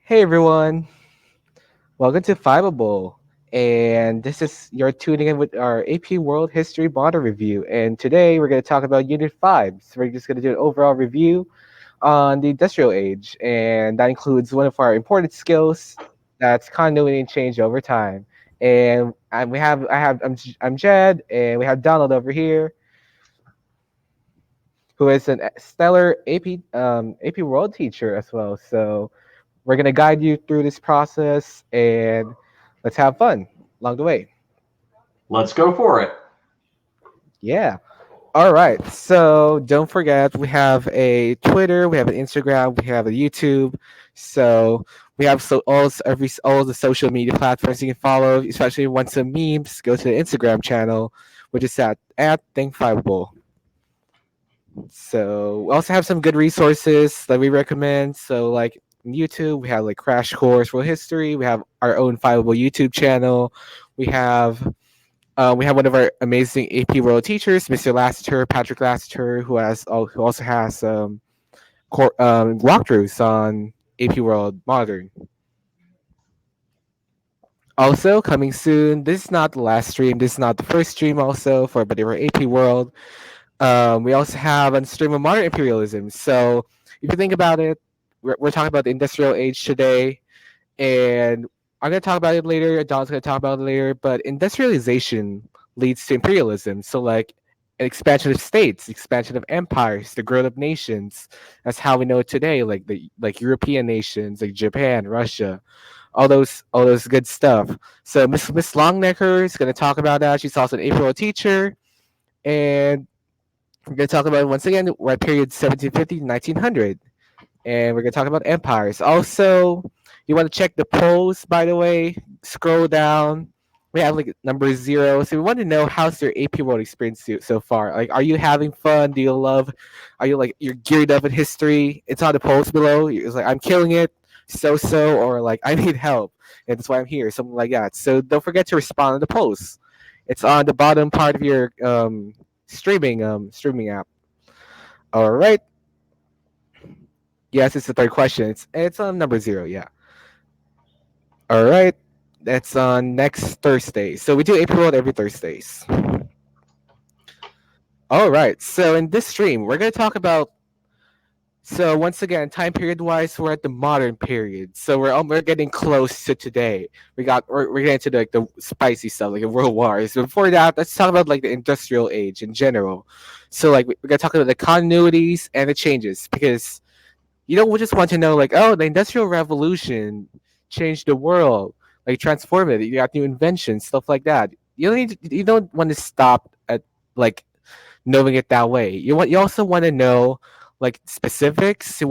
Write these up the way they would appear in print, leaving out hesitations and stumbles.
Hey everyone, welcome to Fiveable. And this is you're tuning in with our AP World History Model Review. And today we're going to talk about Unit 5. So we're just going to do an overall review on the industrial age. And that includes one of our important skills that's continuity and change over time. And I'm Jed, and we have Donald over here, who is an stellar AP World teacher as well. So we're gonna guide you through this process, and let's have fun along the way. Let's go for it. Yeah. All right. So don't forget, we have a Twitter, we have an Instagram, we have a YouTube. So we have all the social media platforms you can follow. Especially if you want some memes, go to the Instagram channel, which is at Thinkfiveable. So we also have some good resources that we recommend. So like YouTube, we have like Crash Course World History. We have our own Fileable YouTube channel. We have one of our amazing AP World teachers, Mr. Lassiter, Patrick Lassiter, who also has walkthroughs on AP World Modern. Also coming soon. This is not the last stream. This is not the first stream. Also for but they were AP World. We also have a stream of modern imperialism. So if you think about it, we're talking about the industrial age today, and I'm going to talk about it later. Don's going to talk about it later. But industrialization leads to imperialism. So like an expansion of states, expansion of empires, the growth of nations. That's how we know it today. Like European nations, like Japan, Russia, all those good stuff. So Miss Longnecker is going to talk about that. She's also an April teacher, and we're going to talk about once again, we're at period 1750 to 1900, and we're going to talk about empires. Also, you want to check the polls, by the way. Scroll down. We have like number 0. So we want to know how's your AP World experience so far. Like, are you having fun? Do you love? Are you like you're geared up in history? It's on the polls below. It's like I'm killing it, so, or like I need help, and that's why I'm here, something like that. So don't forget to respond to the polls. It's on the bottom part of your streaming app. All right. Yes, it's the third question. It's on number 0. Yeah. All right. That's on next Thursday. So we do April World every Thursdays. All right. So in this stream, we're gonna talk about. So once again, time period wise, we're at the modern period. So we're getting close to today. We're getting to like the spicy stuff, like the world wars. So before that, let's talk about like the industrial age in general. So like we're gonna talk about the continuities and the changes, because we just want to know like, oh, the industrial revolution changed the world, like transformed it. You got new inventions, stuff like that. You don't want to stop at like knowing it that way. You also want to know like specifics. You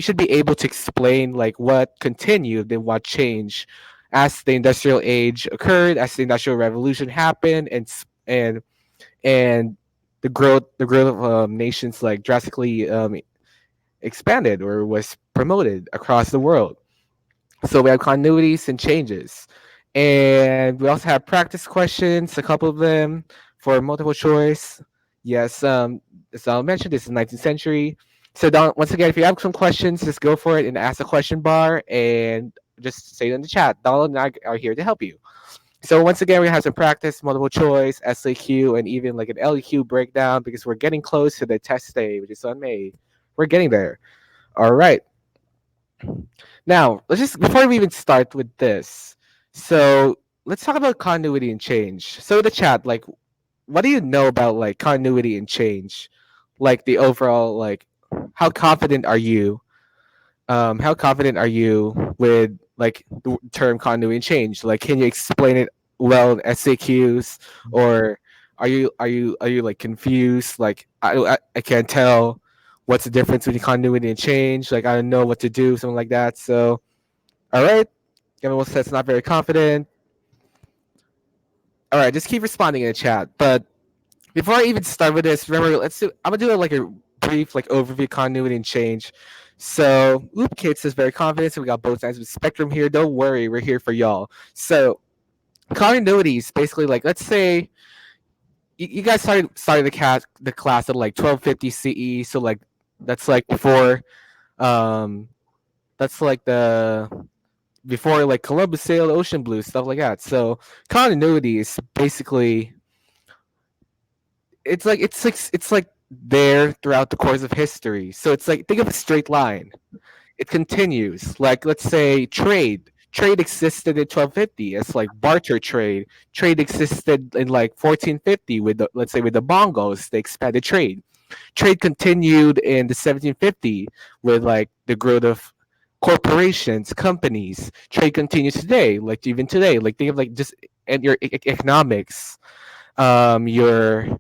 should be able to explain like what continued and what changed as the industrial age occurred, as the industrial revolution happened, and and the growth of nations like drastically expanded or was promoted across the world. So we have continuities and changes. And we also have practice questions, a couple of them for multiple choice. Yes, as I mentioned, this is 19th century. So once again, if you have some questions, just go for it and ask the question bar and just say it in the chat. Donald and I are here to help you. So once again, we have some practice, multiple choice, SAQ, and even like an LEQ breakdown, because we're getting close to the test day, which is on May. We're getting there. All right. Now, let's just before we even start with this, so let's talk about continuity and change. So the chat, like, what do you know about like continuity and change? Like the overall, like, how confident are you? How confident are you with like the term continuity and change? Like, can you explain it well in SAQs, or are you like confused? Like, I can't tell what's the difference between continuity and change. Like, I don't know what to do, something like that. So, all right, everyone says not very confident. All right, just keep responding in the chat. But before I even start with this, remember, I'm gonna do like a brief like overview of continuity and change. So, Kate says very confident. So we got both sides of the spectrum here. Don't worry, we're here for y'all. So, continuity is basically like, let's say you guys started the class at like 1250 CE. So like that's like before um That's like the before like Columbus sailed the ocean blue, stuff like that. So continuity is basically it's like there throughout the course of history. So it's like think of a straight line. It continues. Like let's say trade. Trade existed in 1250 as like barter trade. Trade existed in like 1450 with the, let's say with the Mongols. They expanded trade. Trade continued in the 1750 with like the growth of corporations, companies. Trade continues today, like even today. Like think of like just and your economics, your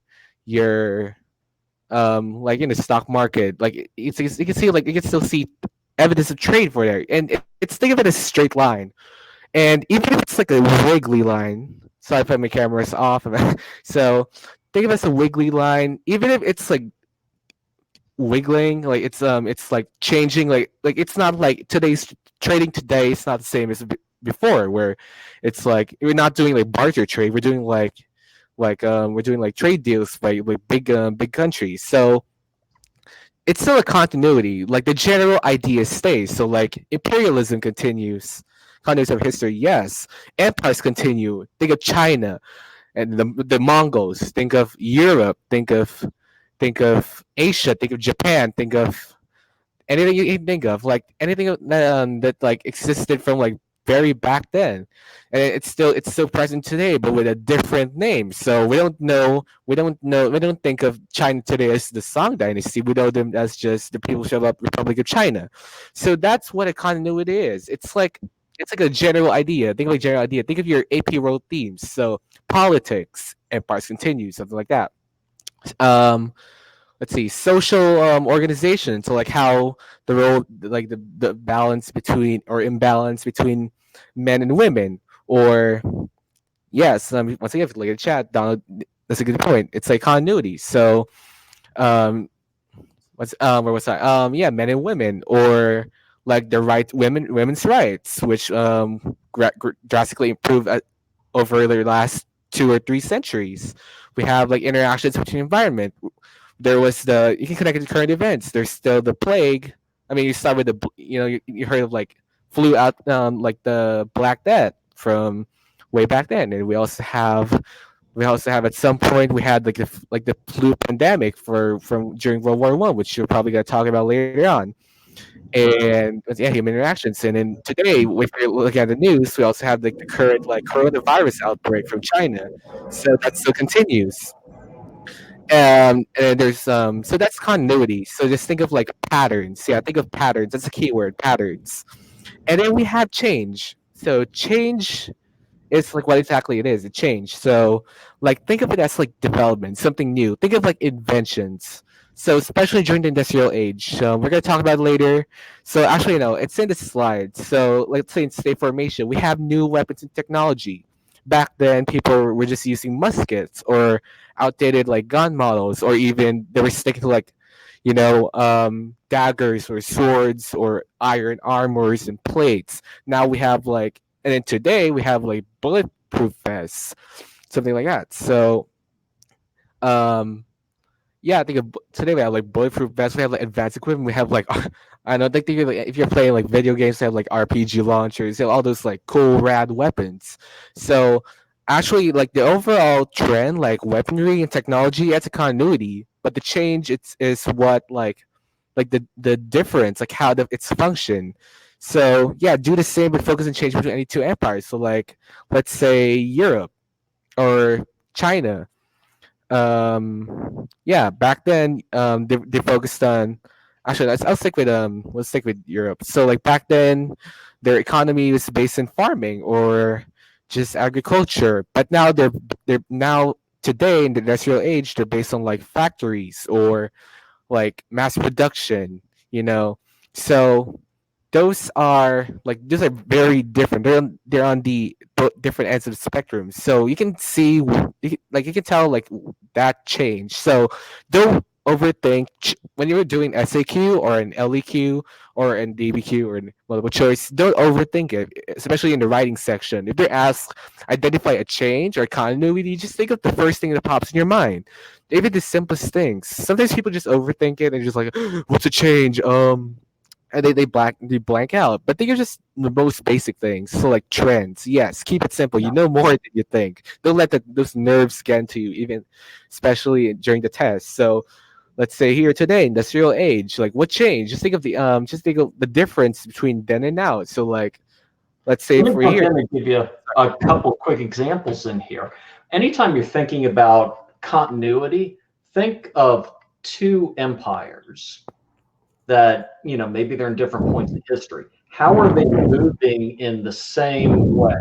like in the stock market, like you can see like you can still see evidence of trade for there, and it's think of it as a straight line, and even if it's like a wiggly line. Sorry if my camera is off. So think of it as a wiggly line, even if it's like wiggling, like it's like changing, like it's not like today's trading today. It's not the same as before, where it's like we're not doing like barter trade. We're doing we're doing like trade deals like big countries. So it's still a continuity. Like the general idea stays. So like imperialism continues. Continues of history, yes. Empires continue. Think of China and the Mongols. Think of Europe. Think of Asia. Think of Japan. Think of anything you can think of, like anything that like existed from like very back then, and it's still present today, but with a different name. So we don't think of China today as the Song Dynasty. We know them as just the People's Republic of China. So that's what a continuity is. It's like a general idea. Think of a general idea. Think of your AP World themes. So politics, empires continue, something like that. Um, let's see, social organization. So like how the role, like the balance between or imbalance between men and women, or yes, once again, if you look at the chat, Donald, that's a good point. It's like continuity. So um, where was I? Yeah, men and women, or like the women's rights, which drastically improved over the last 2 or 3 centuries. We have like interactions between environment. There was the you can connect it to current events. There's still the plague. I mean, you start with you heard of like flu out like the Black Death from way back then, and we also have at some point we had like the flu pandemic from during World War I, which you're probably gonna talk about later on, and yeah, human interactions. And then today, if you look at the news, we also have like the current like coronavirus outbreak from China, so that still continues. And there's so that's continuity. So just think of like patterns. Yeah, think of patterns. That's a keyword, patterns. And then we have change. So change is like what exactly it is. It changed. So like think of it as like development, something new. Think of like inventions. So especially during the industrial age, we're gonna talk about it later. So actually, no, it's in the slides. So let's say in state formation, we have new weapons and technology. Back then, people were just using muskets or outdated like gun models, or even they were sticking to like, daggers or swords or iron armors and plates. Now we have like, and then today we have like bulletproof vests, something like that. So, um, yeah, I think today we have like bulletproof vests. We have like advanced equipment. We have like I don't think like, if you're playing like video games, they have like RPG launchers. They have all those like cool rad weapons. So actually, like the overall trend, like weaponry and technology, that's a continuity. But the change is what like the difference, like how its function. So yeah, do the same but focus and change between any two empires. So like let's say Europe or China. Yeah, back then they focused on actually let's stick with Europe. So like back then their economy was based in farming or just agriculture, but now they're now today in the industrial age they're based on like factories or like mass production, you know. So those are very different. They're on the different ends of the spectrum. So you can see you can tell like that change. So don't overthink when you're doing SAQ or an LEQ or an DBQ or an multiple choice. Don't overthink it, especially in the writing section. If they're asked identify a change or continuity, just think of the first thing that pops in your mind. Even the simplest things. Sometimes people just overthink it and just like, what's a change? and they blank out. But they are just the most basic things. So like trends, yes, keep it simple. You Yeah. know more than you think. Don't let those nerves get into you, even especially during the test. So let's say here today, industrial age, like what changed? Just think of the difference between then and now. So like, let's say Let me for jump here, in and give you a couple quick examples in here. Anytime you're thinking about continuity, think of two empires that, maybe they're in different points in history. How are they moving in the same way?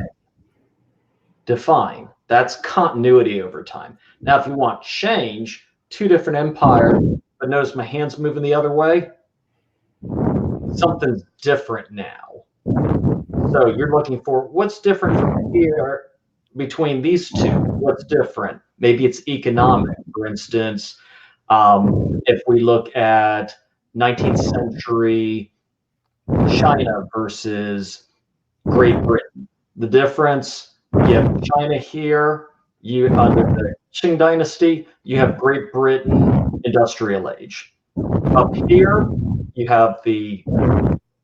Define. That's continuity over time. Now, if you want change, two different empires, but notice my hand's moving the other way. Something's different now. So you're looking for what's different from here between these two. What's different? Maybe it's economic. For instance, if we look at 19th century China versus Great Britain, the difference, you have China here, you under the Qing dynasty, you have Great Britain industrial age. Up here, you have the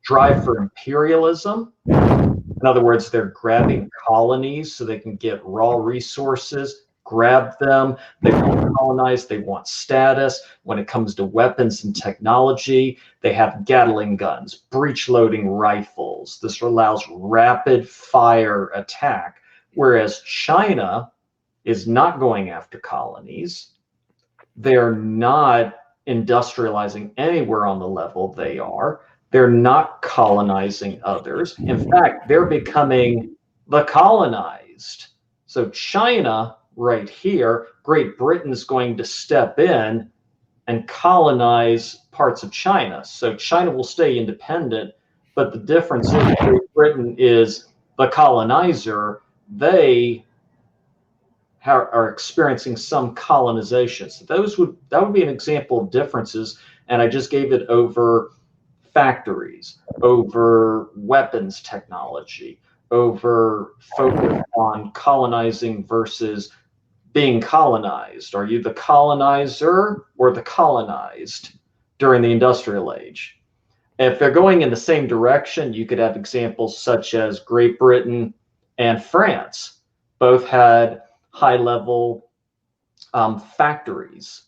drive for imperialism. In other words, they're grabbing colonies so they can get raw resources, grab them. They want to colonize, they want status. When it comes to weapons and technology, they have Gatling guns, breech loading rifles. This allows rapid fire attack, whereas China is not going after colonies. They're not industrializing anywhere on the level they are. They're not colonizing others. In fact, they're becoming the colonized. So China, right here, Great Britain's going to step in and colonize parts of China. So China will stay independent, but the difference is Great Britain is the colonizer. They are experiencing some colonization. So that would be an example of differences. And I just gave it over factories, over weapons technology, over focus on colonizing versus being colonized. Are you the colonizer or the colonized during the industrial age? If they're going in the same direction, you could have examples such as Great Britain and France. Both had high-level factories.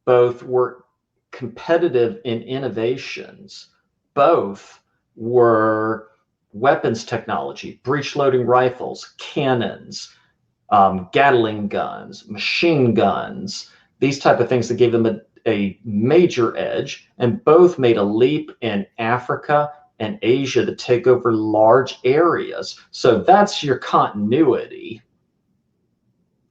Both were competitive in innovations. Both were weapons technology, breech-loading rifles, cannons, Gatling guns, machine guns, these type of things that gave them a major edge, and both made a leap in Africa and Asia to take over large areas. So that's your continuity.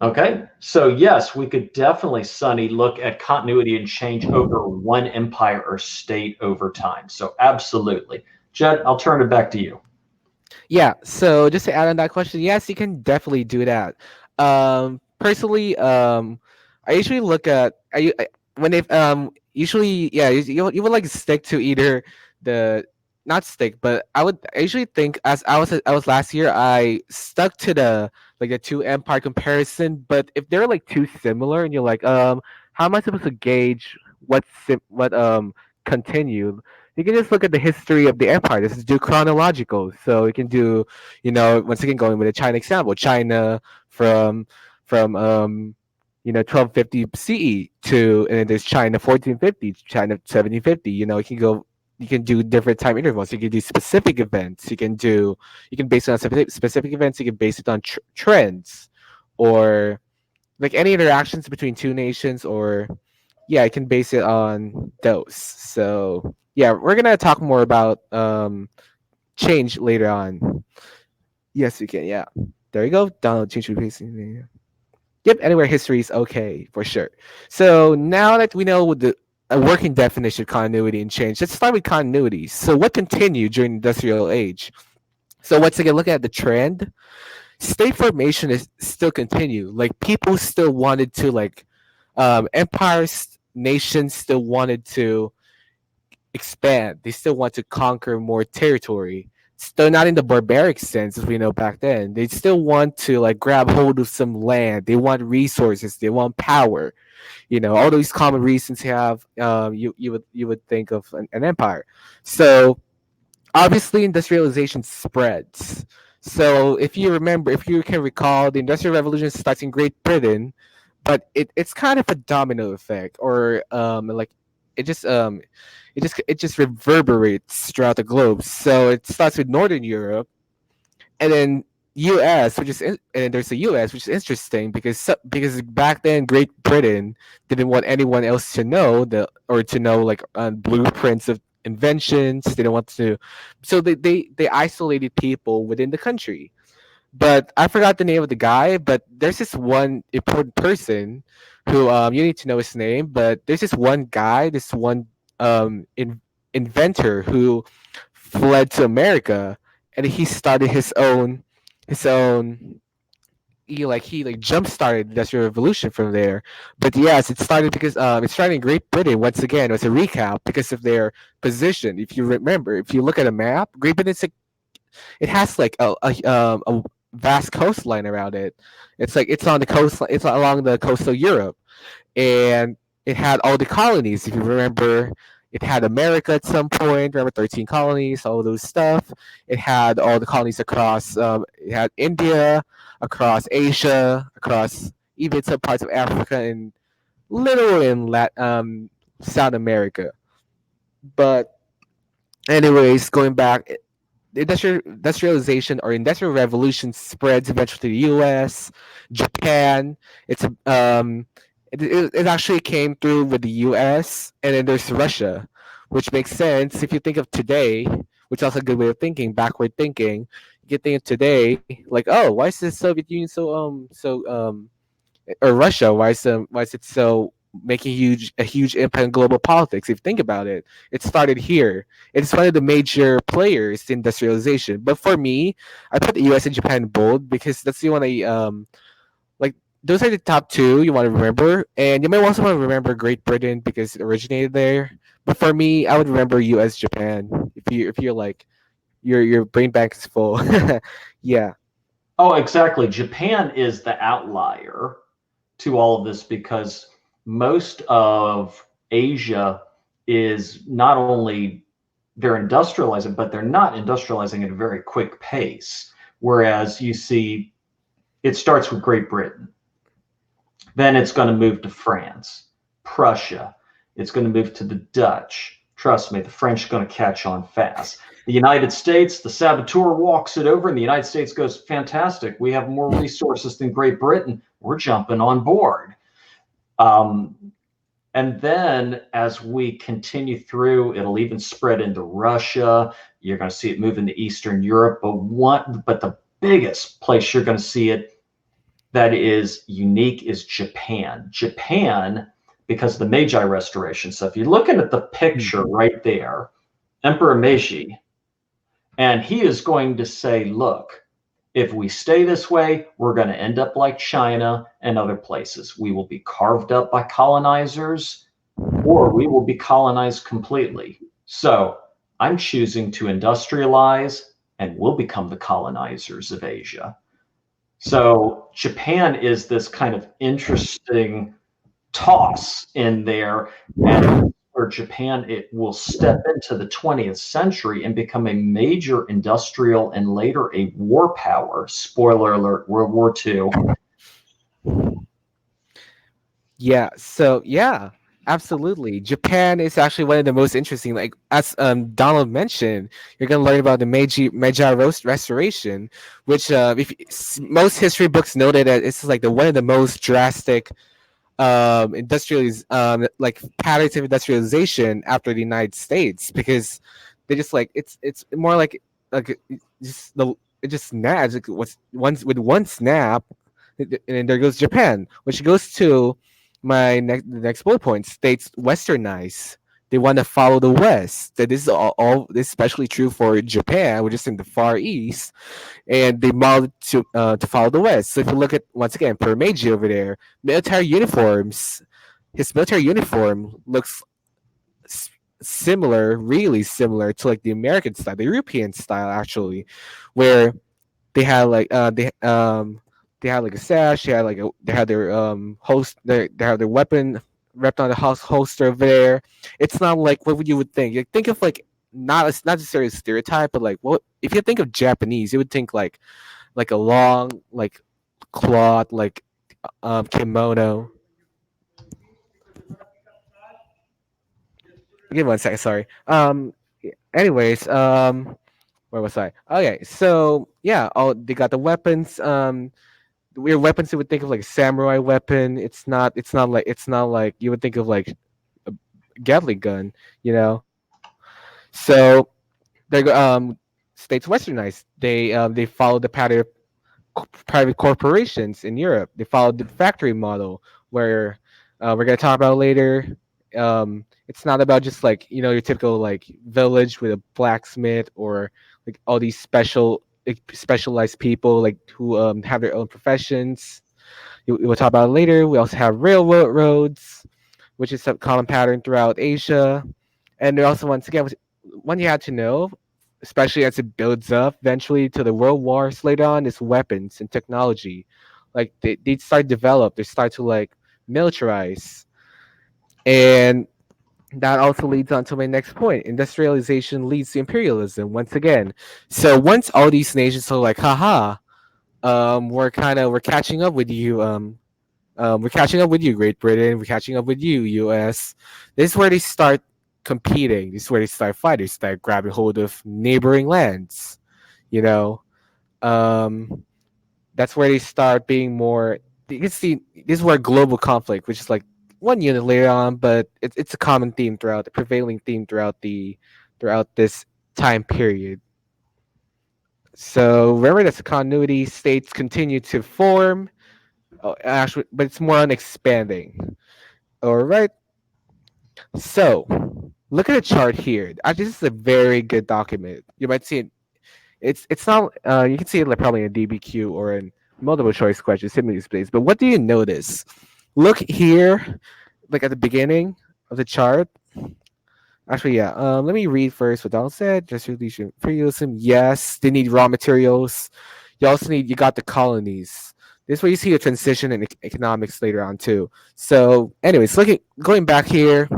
Okay, so yes, we could definitely, Sonny, look at continuity and change over one empire or state over time. So absolutely. Jed, I'll turn it back to you. Yeah, so just to add on that question, yes, you can definitely do that. Personally, I usually look at when they usually you would like stick to either the not stick, but I usually think as I was last year, I stuck to the like the two empire comparison. But if they're like too similar, and you're like, how am I supposed to gauge what continue? You can just look at the history of the empire. This is do chronological. So you can do, once again going with the China example, China from from 1250 CE to, and then there's China 1450, China 1750. You can do different time intervals. You can do specific events. You can base it on specific events. You can base it on trends, or like any interactions between two nations, or yeah, I can base it on those. So yeah, we're gonna talk more about change later on. Yes, we can. Yeah, there you go. Download change replacing. Yep, anywhere history is okay for sure. So now that we know the a working definition of continuity and change, let's start with continuity. So what continued during the industrial age? So once again, look at the trend. State formation is still continue. Like people still wanted to empires, nations still wanted to expand. They still want to conquer more territory. Still not in the barbaric sense as we know back then. They still want to like grab hold of some land. They want resources. They want power. All those common reasons you have. You would think of an empire. So obviously industrialization spreads. So if you remember, if you can recall, the Industrial Revolution starts in Great Britain, but it's kind of a domino effect, or like it just it just reverberates throughout the globe. So it starts with Northern Europe, and then U.S., and there's the U.S., which is interesting because back then Great Britain didn't want anyone else to know to know like blueprints of inventions. They don't want to, so they isolated people within the country. But I forgot the name of the guy. But there's this one important person who you need to know his name. But there's this one guy, this one inventor who fled to America, and he started his own he jump started the Industrial Revolution from there. But yes, it started because it started in Great Britain. Once again, it was a recap because of their position. If you remember, if you look at a map, Great Britain, it has like a vast coastline around it. It's like it's on the coast. It's along the coast of Europe, and it had all the colonies. If you remember, it had America at some point. Remember, 13 colonies, all those stuff. It had all the colonies across. It had India, across Asia, across even some parts of Africa, and little in South America. But anyways, going back, the industrialization or industrial revolution spreads eventually to the U.S., Japan. It actually came through with the U.S. and then there's Russia, which makes sense if you think of today, which is also a good way of thinking, backward thinking. You can think of today, like, oh, why is the Soviet Union or Russia? Why is it so making a huge impact on global politics? If you think about it, it started here. It's one of the major players in industrialization. But for me, I put the U.S. and Japan bold because that's the one like. Those are the top two you want to remember, and you might also want to remember Great Britain because it originated there. But for me, I would remember U.S. Japan if you're like your brain bank is full. Yeah. Oh, exactly. Japan is the outlier to all of this because most of Asia is not only they're industrializing, but they're not industrializing at a very quick pace. Whereas you see, it starts with Great Britain, then it's going to move to France, Prussia, it's going to move to the Dutch. Trust me, the French are going to catch on fast. The United States, the saboteur walks it over, and the United States goes, fantastic. We have more resources than Great Britain. We're jumping on board. And then as we continue through, it'll even spread into Russia. You're going to see it move into Eastern Europe. But the biggest place you're going to see it that is unique is Japan. Japan, because of the Meiji Restoration. So if you're looking at the picture right there, Emperor Meiji, and he is going to say, look, if we stay this way, we're going to end up like China and other places. We will be carved up by colonizers, or we will be colonized completely. So I'm choosing to industrialize, and we'll become the colonizers of Asia. So Japan is this kind of interesting toss in there, and where Japan, it will step into the 20th century and become a major industrial and later a war power. Spoiler alert, World War II. Yeah. So yeah, absolutely. Japan is actually one of the most interesting. Like as Donald mentioned, you're gonna learn about the Meiji Restoration, which most history books noted that it's like the one of the most drastic like patterns of industrialization after the United States, because they just like it's more like just the it just snaps like what's with one snap, and then there goes Japan, which goes to the next bullet point states Westernize. They want to follow the West. That this is all this is especially true for Japan, which is in the Far East, and they modeled to follow the West. So if you look at once again per Meiji over there, military uniforms, his military uniform looks similar, really similar to like the American style, the European style actually, where they had like they had like a sash, they had their they have their weapon wrapped on the house holster over there. It's not like what you would think. Like, think of like not necessarily a stereotype, but like what if you think of Japanese, you would think like a long like cloth like kimono. Give me 1 second, sorry. Anyways, where was I? Okay, so yeah, oh, they got the weapons. The weird weapons you would think of like a samurai weapon. It's not like you would think of like a Gatling gun, you know. So states westernized. They followed the pattern of private corporations in Europe. They followed the factory model, where we're gonna talk about later. It's not about just like your typical like village with a blacksmith or like all these like, specialized people like who have their own professions. We'll talk about it later. We also have railroad roads, which is a common pattern throughout Asia. And there also, once again, one you had to know, especially as it builds up eventually to the world wars later on, is weapons and technology. Like they start to develop, they start to like militarize. And that also leads on to my next point. Industrialization leads to imperialism once again. So once all these nations are like, haha, we're catching up with you, we're catching up with you, Great Britain. We're catching up with you, U.S. This is where they start competing. This is where they start fighting. They start grabbing hold of neighboring lands. You know, um, that's where they start being more. You can see this is where global conflict, which is like one unit later on, but it's a common theme throughout the prevailing theme throughout this time period. So remember, that's a continuity. States continue to form. Oh, actually, but it's more on expanding. All right. So, look at the chart here. This is a very good document. You might see it. It's not. You can see it like probably in a DBQ or in multiple choice questions, similar displays. But what do you notice? Look here, like at the beginning of the chart. Actually, yeah. Let me read first what Donald said. Just release imperialism. Yes, they need raw materials. You got the colonies. This is where you see the transition in economics later on too. So, anyways, going back here,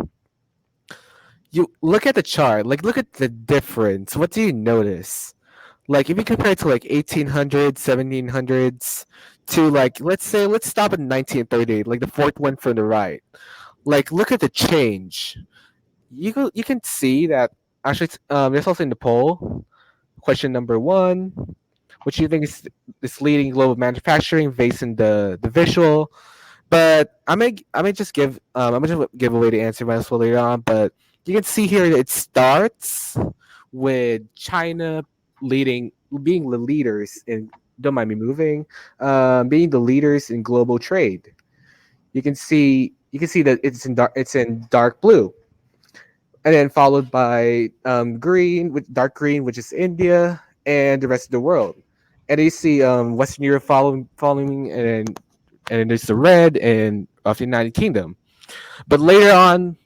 you look at the chart, like look at the difference. What do you notice? Like if you compare it to like 1800s, 1700s to like let's stop at 1930, like the fourth one from the right. Like look at the change. You can see that actually there's also in the poll. Question number one, which you think is this leading global manufacturing based in the visual. But I may just give away the answer might as well later on. But you can see here that it starts with China being the leaders in, don't mind me moving, being the leaders in global trade. You can see that it's in dark blue, and then followed by dark green, which is India and the rest of the world. And you see Western Europe following, and there's the red and of the United Kingdom. But later on,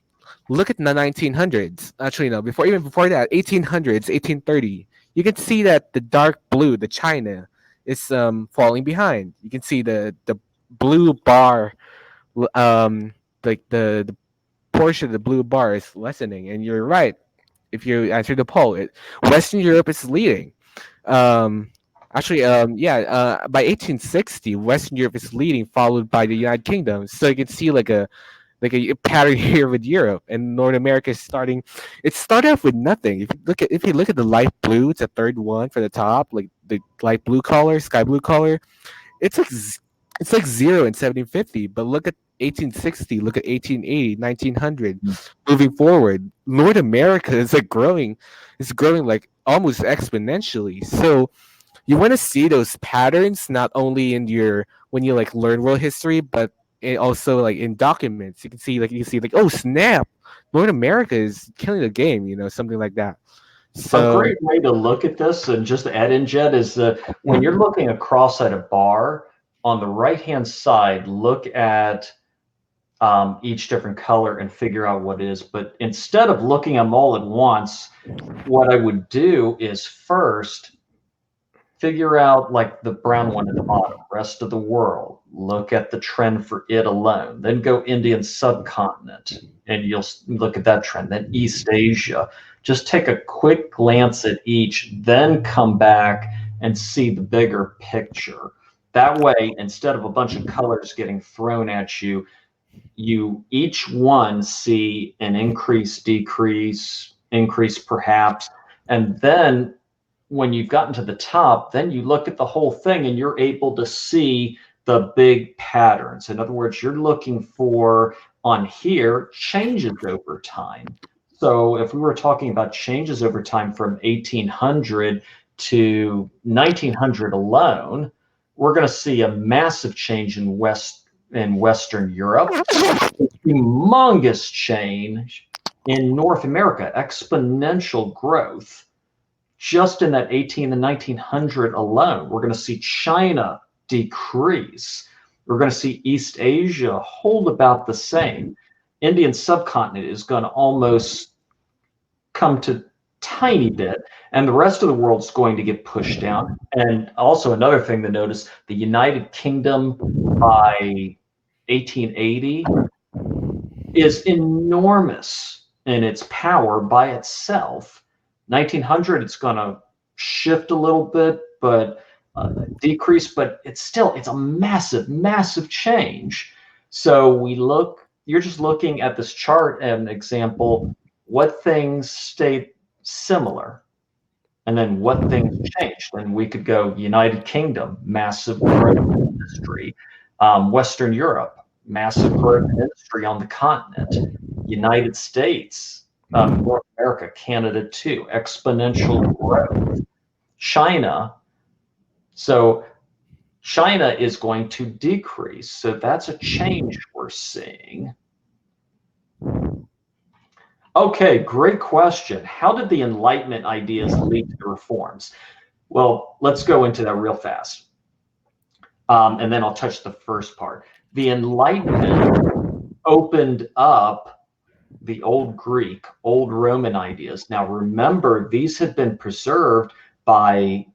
look at the 1900s. Actually, no, before that, 1800s, 1830. You can see that the dark blue, the China, is falling behind. You can see the blue bar, um, like the portion of the blue bar is lessening. And you're right. If you answer the poll, Western Europe is leading. Um, yeah. By 1860, Western Europe is leading, followed by the United Kingdom. So you can see like a pattern here with Europe, and North America is starting. It started off with nothing. If you look at the light blue, it's the third one for the top, like the light blue color, sky blue color. It's like zero in 1750. But look at 1860. Look at 1880, 1900. Moving forward, North America is like growing. It's growing like almost exponentially. So you want to see those patterns not only in your when you like learn world history, but also like in documents. You can see like, oh snap, North America is killing the game. Something like that. A So great way to look at this, and just to add in, Jed, is when you're looking across at a bar, on the right-hand side, look at each different color and figure out what it is. But instead of looking at them all at once, what I would do is first figure out like the brown one at the bottom, rest of the world. Look at the trend for it alone. Then go Indian subcontinent and you'll look at that trend. Then East Asia. Just take a quick glance at each, then come back and see the bigger picture. That way, instead of a bunch of colors getting thrown at you, you each one see an increase, decrease, increase perhaps, and then when you've gotten to the top, then you look at the whole thing and you're able to see the big patterns. In other words, you're looking for on here changes over time. So if we were talking about changes over time from 1800 to 1900 alone, we're going to see a massive change in Western Europe, a humongous change in North America, exponential growth. Just in that 18 and 1900 alone, we're going to see China decrease. We're going to see East Asia hold about the same. Indian subcontinent is going to almost come to tiny bit, and the rest of the world's going to get pushed down. And also another thing to notice, the United Kingdom by 1880 is enormous in its power by itself. 1900, it's going to shift a little bit, but decrease, but it's a massive, massive change. So you're just looking at this chart and example, what things stayed similar, and then what things changed. And we could go United Kingdom, massive growth in industry, Western Europe, massive growth in industry on the continent, United States, North America, Canada too, exponential growth. China, so China is going to decrease. So that's a change we're seeing. Okay, great question. How did the Enlightenment ideas lead to the reforms? Well, let's go into that real fast. And then I'll touch the first part. The Enlightenment opened up the old Greek, old Roman ideas. Now remember, these had been preserved by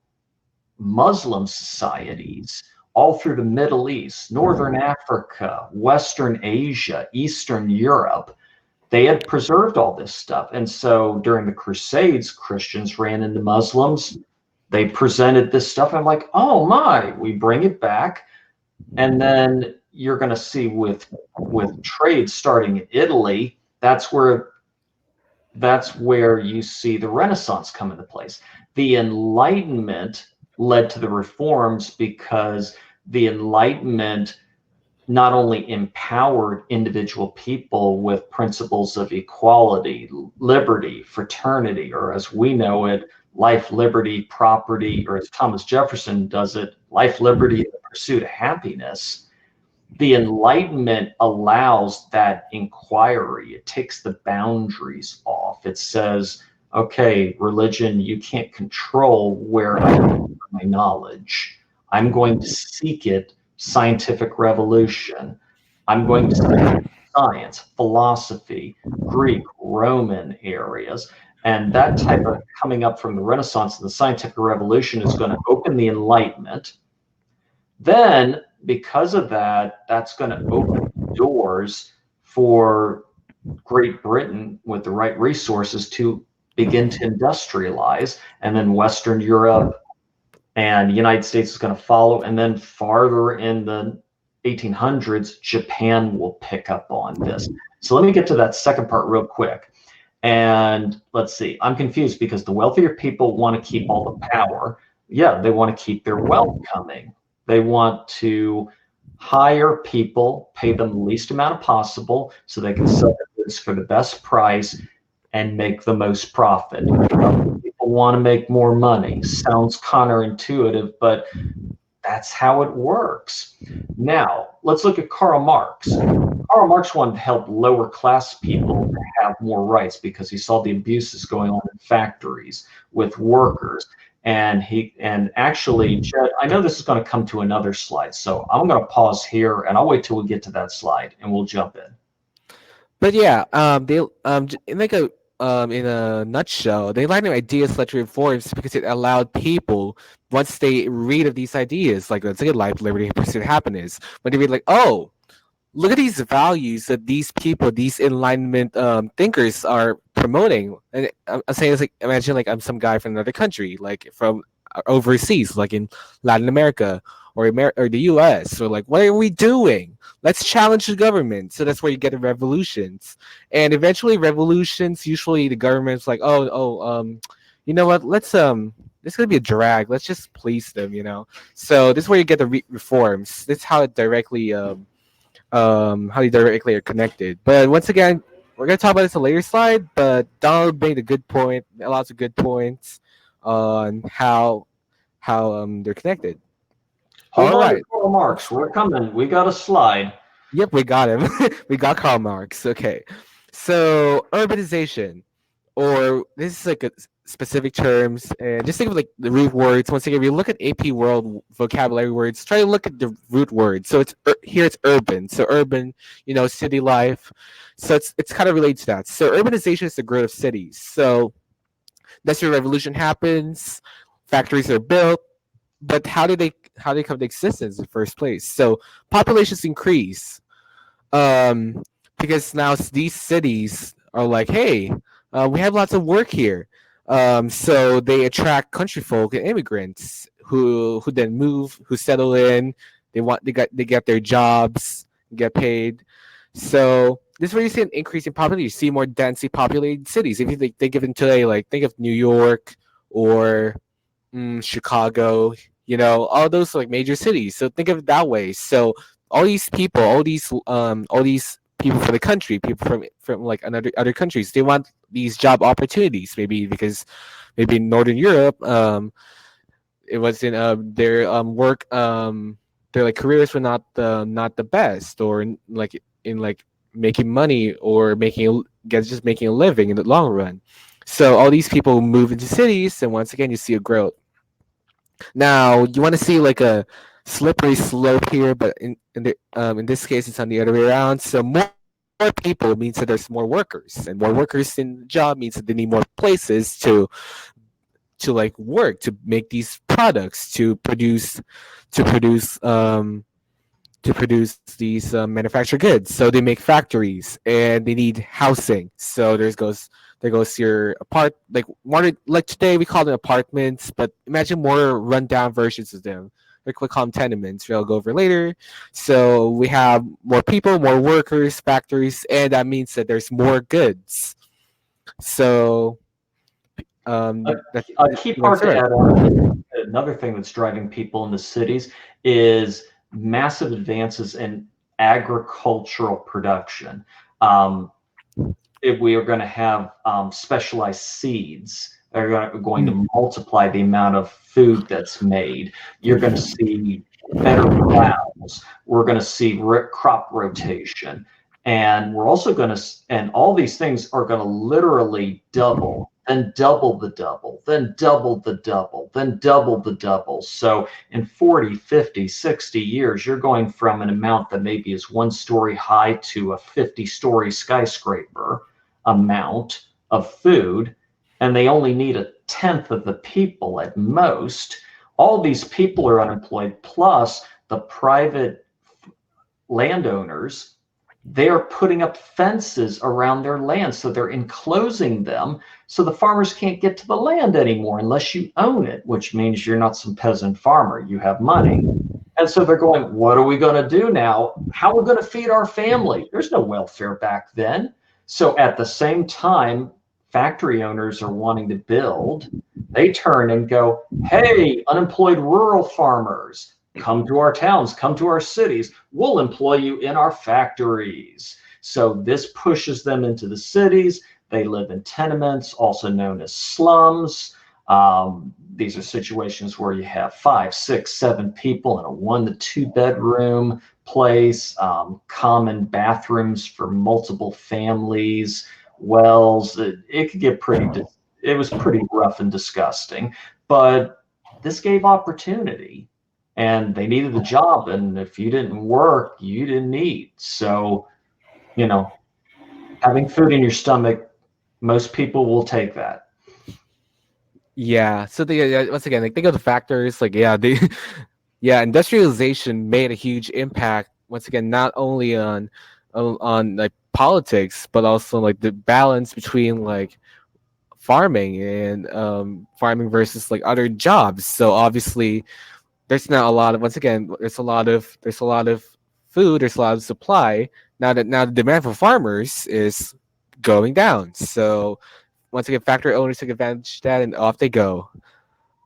Muslim societies all through the Middle East, Northern Africa, Western Asia, Eastern Europe. They had preserved all this stuff. And so during the Crusades, Christians ran into Muslims. They presented this stuff. I'm like, oh my, we bring it back. And then you're going to see with trade starting in Italy, that's where you see the Renaissance come into place. The Enlightenment led to the reforms because the Enlightenment not only empowered individual people with principles of equality, liberty, fraternity, or as we know it, life, liberty, property, or as Thomas Jefferson does it, life, liberty, and the pursuit of happiness. The Enlightenment allows that inquiry. It takes the boundaries off. It says, okay, religion, you can't control where I get my knowledge. I'm going to seek it, scientific revolution. I'm going to seek science, philosophy, Greek, Roman areas. And that type of coming up from the Renaissance and the scientific revolution is going to open the Enlightenment. Then, because of that, that's going to open doors for Great Britain with the right resources to begin to industrialize, and then Western Europe and the United States is going to follow, and then farther in the 1800s, Japan will pick up on this. So let me get to that second part real quick. And let's see, I'm confused because the wealthier people want to keep all the power. Yeah, they want to keep their wealth coming. They want to hire people, pay them the least amount possible so they can sell their goods for the best price and make the most profit. People want to make more money. Sounds counterintuitive, but that's how it works. Now, let's look at Karl Marx. Karl Marx wanted to help lower class people have more rights because he saw the abuses going on in factories with workers. And actually, Jed, I know this is going to come to another slide, so I'm going to pause here and I'll wait till we get to that slide and we'll jump in. But yeah, they make a in a nutshell, the Enlightenment Ideas led to reforms because it allowed people, once they read of these ideas, like let's say life, liberty, pursuit, of happiness, when they read like, oh, look at these values that these people, these Enlightenment thinkers are promoting. And I'm saying it's like, imagine like I'm some guy from another country, like from overseas, like in Latin America or the U.S. So like, what are we doing? Let's challenge the government. So that's where you get the revolutions, and eventually revolutions. Usually the government's like, you know what? This is gonna be a drag. Let's just please them, you know. So this is where you get the reforms. This is how they directly are connected. But once again, we're gonna talk about this in a later slide. But Donald made a good point, lots of good points on how they're connected. Hold All on to right. Karl Marx. We're coming. We got a slide. Yep, we got him. We got Karl Marx. Okay. So urbanization, or this is like a specific terms, and just think of like the root words. Once again, if you look at AP World vocabulary words, try to look at the root word. So it's here it's urban. So urban, city life. So it's kind of related to that. So urbanization is the growth of cities. So that's where revolution happens. Factories are built, but how do they come to existence in the first place? So populations increase, um, because now these cities are like, hey, we have lots of work here, so they attract country folk and immigrants who then move, who settle in. They get their jobs, get paid. So this is where you see an increase in population. You see more densely populated cities. If you think of it today, like think of New York or Chicago, all those like major cities. So think of it that way. So all these people from the country, people from like other countries, they want these job opportunities. Maybe because maybe in Northern Europe, it was in their work, their like careers were not the best, or in making money or just making a living in the long run. So all these people move into cities, and once again, you see a growth. Now you want to see like a slippery slope here, but in this case, it's on the other way around. So more people means that there's more workers, and more workers in the job means that they need more places to like work, to make these products, to produce these manufactured goods. So they make factories and they need housing. So there goes your like today we call them apartments, but imagine more rundown versions of them. Like we call them tenements, which I'll go over later. So we have more people, more workers, factories, and that means that there's more goods. So A, that a key part to add on is another thing that's driving people into cities is massive advances in agricultural production. Um, if we are going to have specialized seeds that are going to multiply the amount of food that's made, you're going to see better plows. We're going to see crop rotation. And we're also going to, and all these things are going to literally double, then double the double, then double the double, then double the double. So in 40, 50, 60 years, you're going from an amount that maybe is 1 story high to a 50-story skyscraper amount of food, and they only need a tenth of the people at most. All these people are unemployed, plus the private landowners, they're putting up fences around their land, so they're enclosing them so the farmers can't get to the land anymore unless you own it, which means you're not some peasant farmer, you have money. And so they're going, what are we going to do now? How are we going to feed our family? There's no welfare back then. So at the same time, factory owners are wanting to build. They turn and go, hey, unemployed rural farmers, come to our towns, come to our cities. We'll employ you in our factories. So this pushes them into the cities. They live in tenements, also known as slums. These are situations where you have 5, 6, 7 people in a 1 to 2 bedroom place, common bathrooms for multiple families, wells. It could get it was pretty rough and disgusting, but this gave opportunity, and they needed a job. And if you didn't work, you didn't eat. So, having food in your stomach Most people will take that. Yeah. So once again, like think of the factors. Like they, yeah, industrialization made a huge impact. Once again, not only on like politics, but also like the balance between like farming and farming versus like other jobs. So obviously, there's not a lot of once again, there's a lot of food, there's a lot of supply. Now the demand for farmers is going down. So once again, factory owners took advantage of that, and off they go.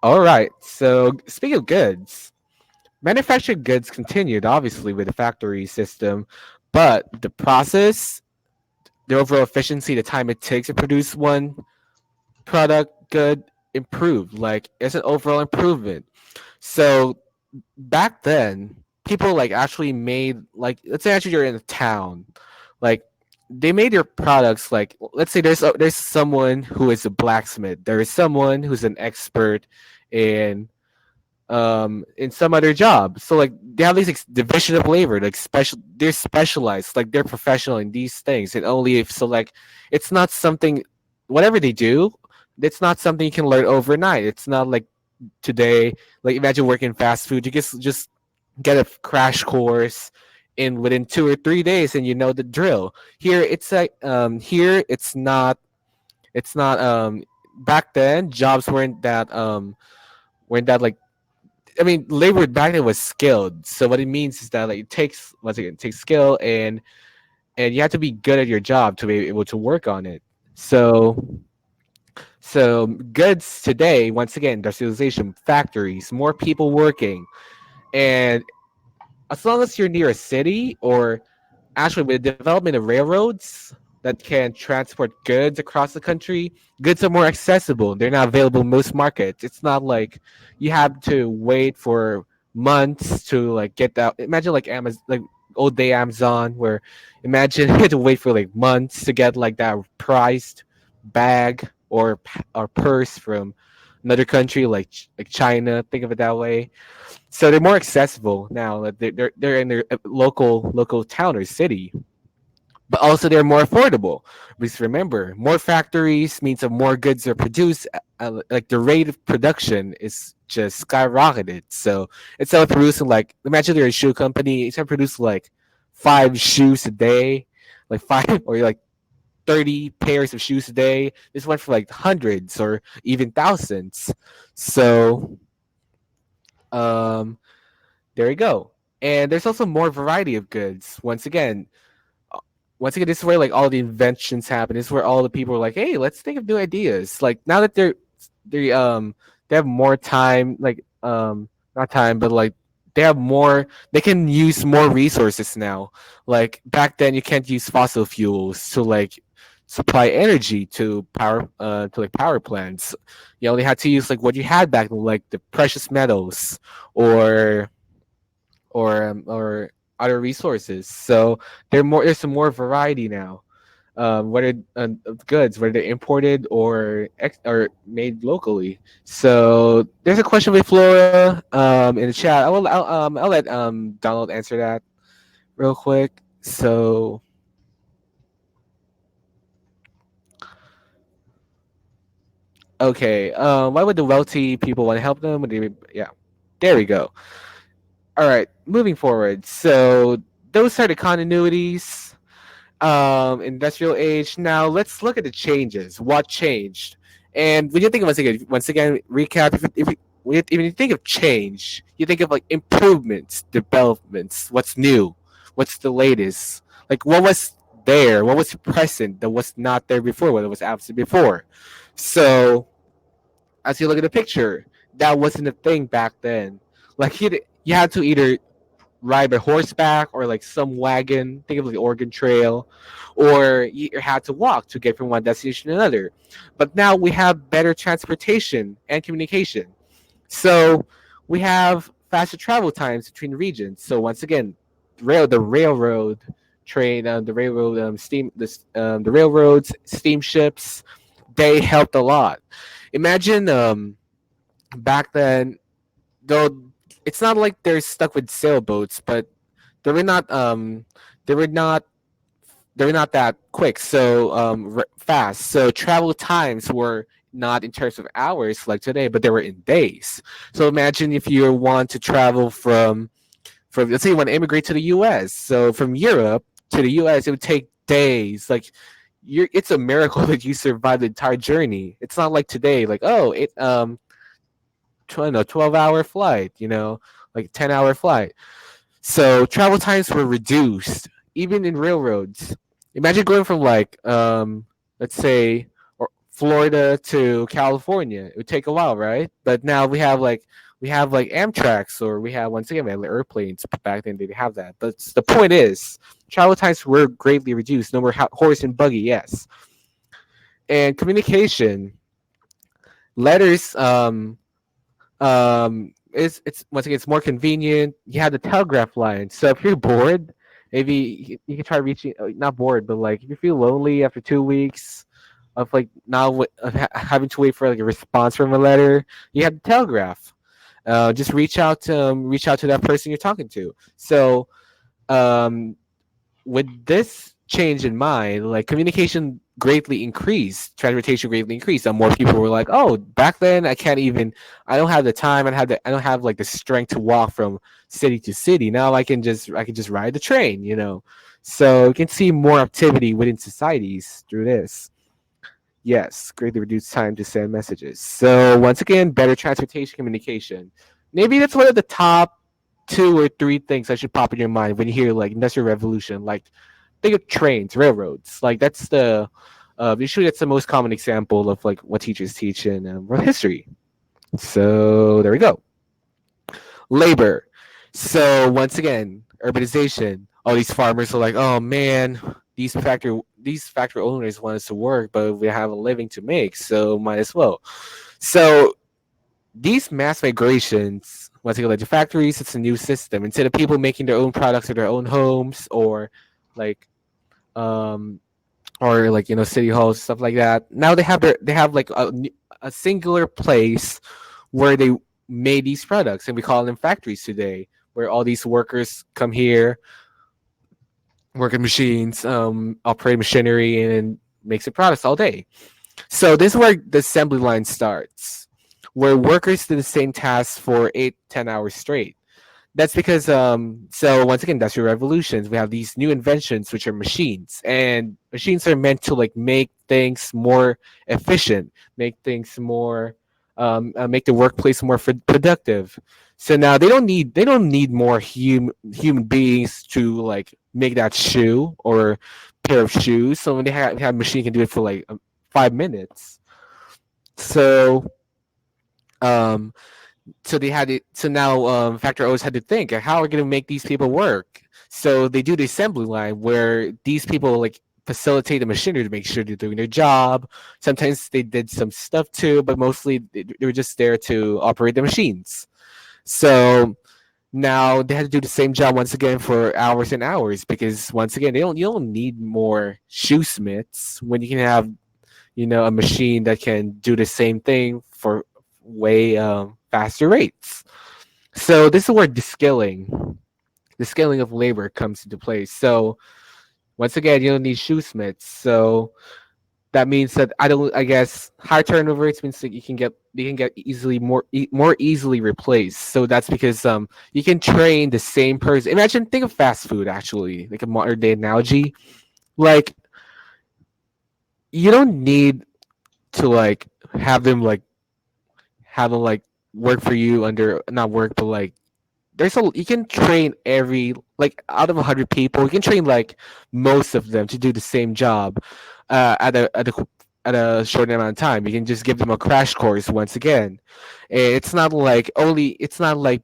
All right. So speaking of goods, manufactured goods continued obviously with the factory system, but the process, the overall efficiency, the time it takes to produce one product good improved. Like it's an overall improvement. So back then, people like actually made like let's say actually you're in a town, like they made their products like let's say there's someone who is a blacksmith, there is someone who's an expert in some other job. So like they have these division of labor, like they're specialized, like they're professional in these things, and only if so like it's not something whatever they do, it's not something you can learn overnight. It's not like today, like imagine working fast food, you just get a crash course in within 2 or 3 days and you know the drill. Here it's like here it's not back then jobs weren't that like I mean, labor back then was skilled. So what it means is that like it takes once again it takes skill and you have to be good at your job to be able to work on it. So goods today, once again, industrialization, factories, more people working, and as long as you're near a city or actually with the development of railroads that can transport goods across the country, goods are more accessible. They're not available in most markets. It's not like you have to wait for months to like get that. Imagine like Amazon, like old day Amazon, where imagine you had to wait for like months to get like that prized bag or purse from another country like China. Think of it that way. So they're more accessible now. Like they're in their local town or city, but also they're more affordable. Because remember, more factories means that more goods are produced. Like the rate of production is just skyrocketed. So instead of producing like imagine you're a shoe company, instead of producing like 5 shoes a day, like five or like 30 pairs of shoes a day. This went for like hundreds or even thousands. So um there you go. And there's also more variety of goods. Uh, once again, this is where like all the inventions happen. This is where all the people are like, hey, let's think of new ideas. Like now that they have more time, like not time, but like they can use more resources now. Like back then you can't use fossil fuels to like supply energy to like power plants. You only had to use like what you had back then, like the precious metals or or other resources. So there's some more variety now. Whether of goods, whether they're imported or made locally. So there's a question with Flora in the chat. I'll let Donald answer that real quick. So okay, why would the wealthy people want to help them? Yeah, there we go. All right, moving forward. So those are the continuities. Industrial age. Now let's look at the changes. What changed? And when you think of once again, recap. When you think of change, you think of like improvements, developments. What's new? What's the latest? Like what was there? What was present that was not there before? What was absent before? So as you look at the picture, that wasn't a thing back then. Like you had to either ride by horseback or like some wagon. Think of like the Oregon Trail, or you had to walk to get from one destination to another. But now we have better transportation and communication. So we have faster travel times between regions. So once again, the railroad train, the railroad the railroads, steamships, they helped a lot. Imagine back then, though it's not like they're stuck with sailboats, but they were not they're not that quick, so fast. So travel times were not in terms of hours like today, but they were in days. So imagine if you want to travel from let's say you want to immigrate to the U.S. So from Europe to the U.S. it would take days. Like it's a miracle that you survived the entire journey. It's not like today, like oh it 12-hour flight, like 10-hour flight. So travel times were reduced, even in railroads. Imagine going from like let's say Florida to California. It would take a while, right? But now we have like Amtrak's, or we have once again we have like airplanes. Back then they didn't have that. But the point is, travel times were greatly reduced. No more horse and buggy, yes. And communication, letters it's once again it's more convenient. You have the telegraph line, so if you're bored, maybe you can try reaching. Not bored, but like if you feel lonely after 2 weeks of like now having to wait for like a response from a letter, you have the telegraph. Just reach out to that person you're talking to. So um, with this change in mind, like communication greatly increased, transportation greatly increased, and more people were like, "Oh, back then I don't have the time, I don't have like the strength to walk from city to city. Now I can just ride the train, you know." So you can see more activity within societies through this. Yes, greatly reduced time to send messages. So once again, better transportation communication. Maybe that's one of the top two or three things that should pop in your mind when you hear like industrial revolution. Like think of trains, railroads. Like usually that's the most common example of like what teachers teach in world history. So there we go. Labor. So once again, urbanization. All these farmers are like, oh man, these factory owners want us to work, but we have a living to make, so might as well. So these mass migrations, once again, like the factories, it's a new system. Instead of people making their own products at their own homes, like um or like city halls, stuff like that. Now they have like a singular place where they made these products, and we call them factories today, where all these workers come here, working machines, operate machinery, and makes the products all day. So this is where the assembly line starts, where workers do the same tasks for 8-10 hours straight. That's because so once again, industrial revolutions, we have these new inventions which are machines, and machines are meant to like make things more efficient, make the workplace more productive. So now they don't need more human beings to like make that shoe or pair of shoes. So when they have a machine can do it for like 5 minutes. So um so they had it so now factory owners had to think how are we going to make these people work. So they do the assembly line where these people like facilitate the machinery to make sure they're doing their job. Sometimes they did some stuff too, but mostly they were just there to operate the machines. So now they had to do the same job once again for hours and hours, because once again you don't need more shoesmiths when you can have a machine that can do the same thing for way faster rates. So this is where the scaling of labor comes into place. So once again, you don't need shoesmiths. So that means that I guess high turnover rates means that you can get easily more easily replaced. So that's because you can train the same person. Imagine, think of fast food, actually, like a modern day analogy. Like you don't need to like have them like have them like work for you under, not work, but like you can train every, like out of 100 people, you can train like most of them to do the same job at a short amount of time. You can just give them a crash course once again. It's not like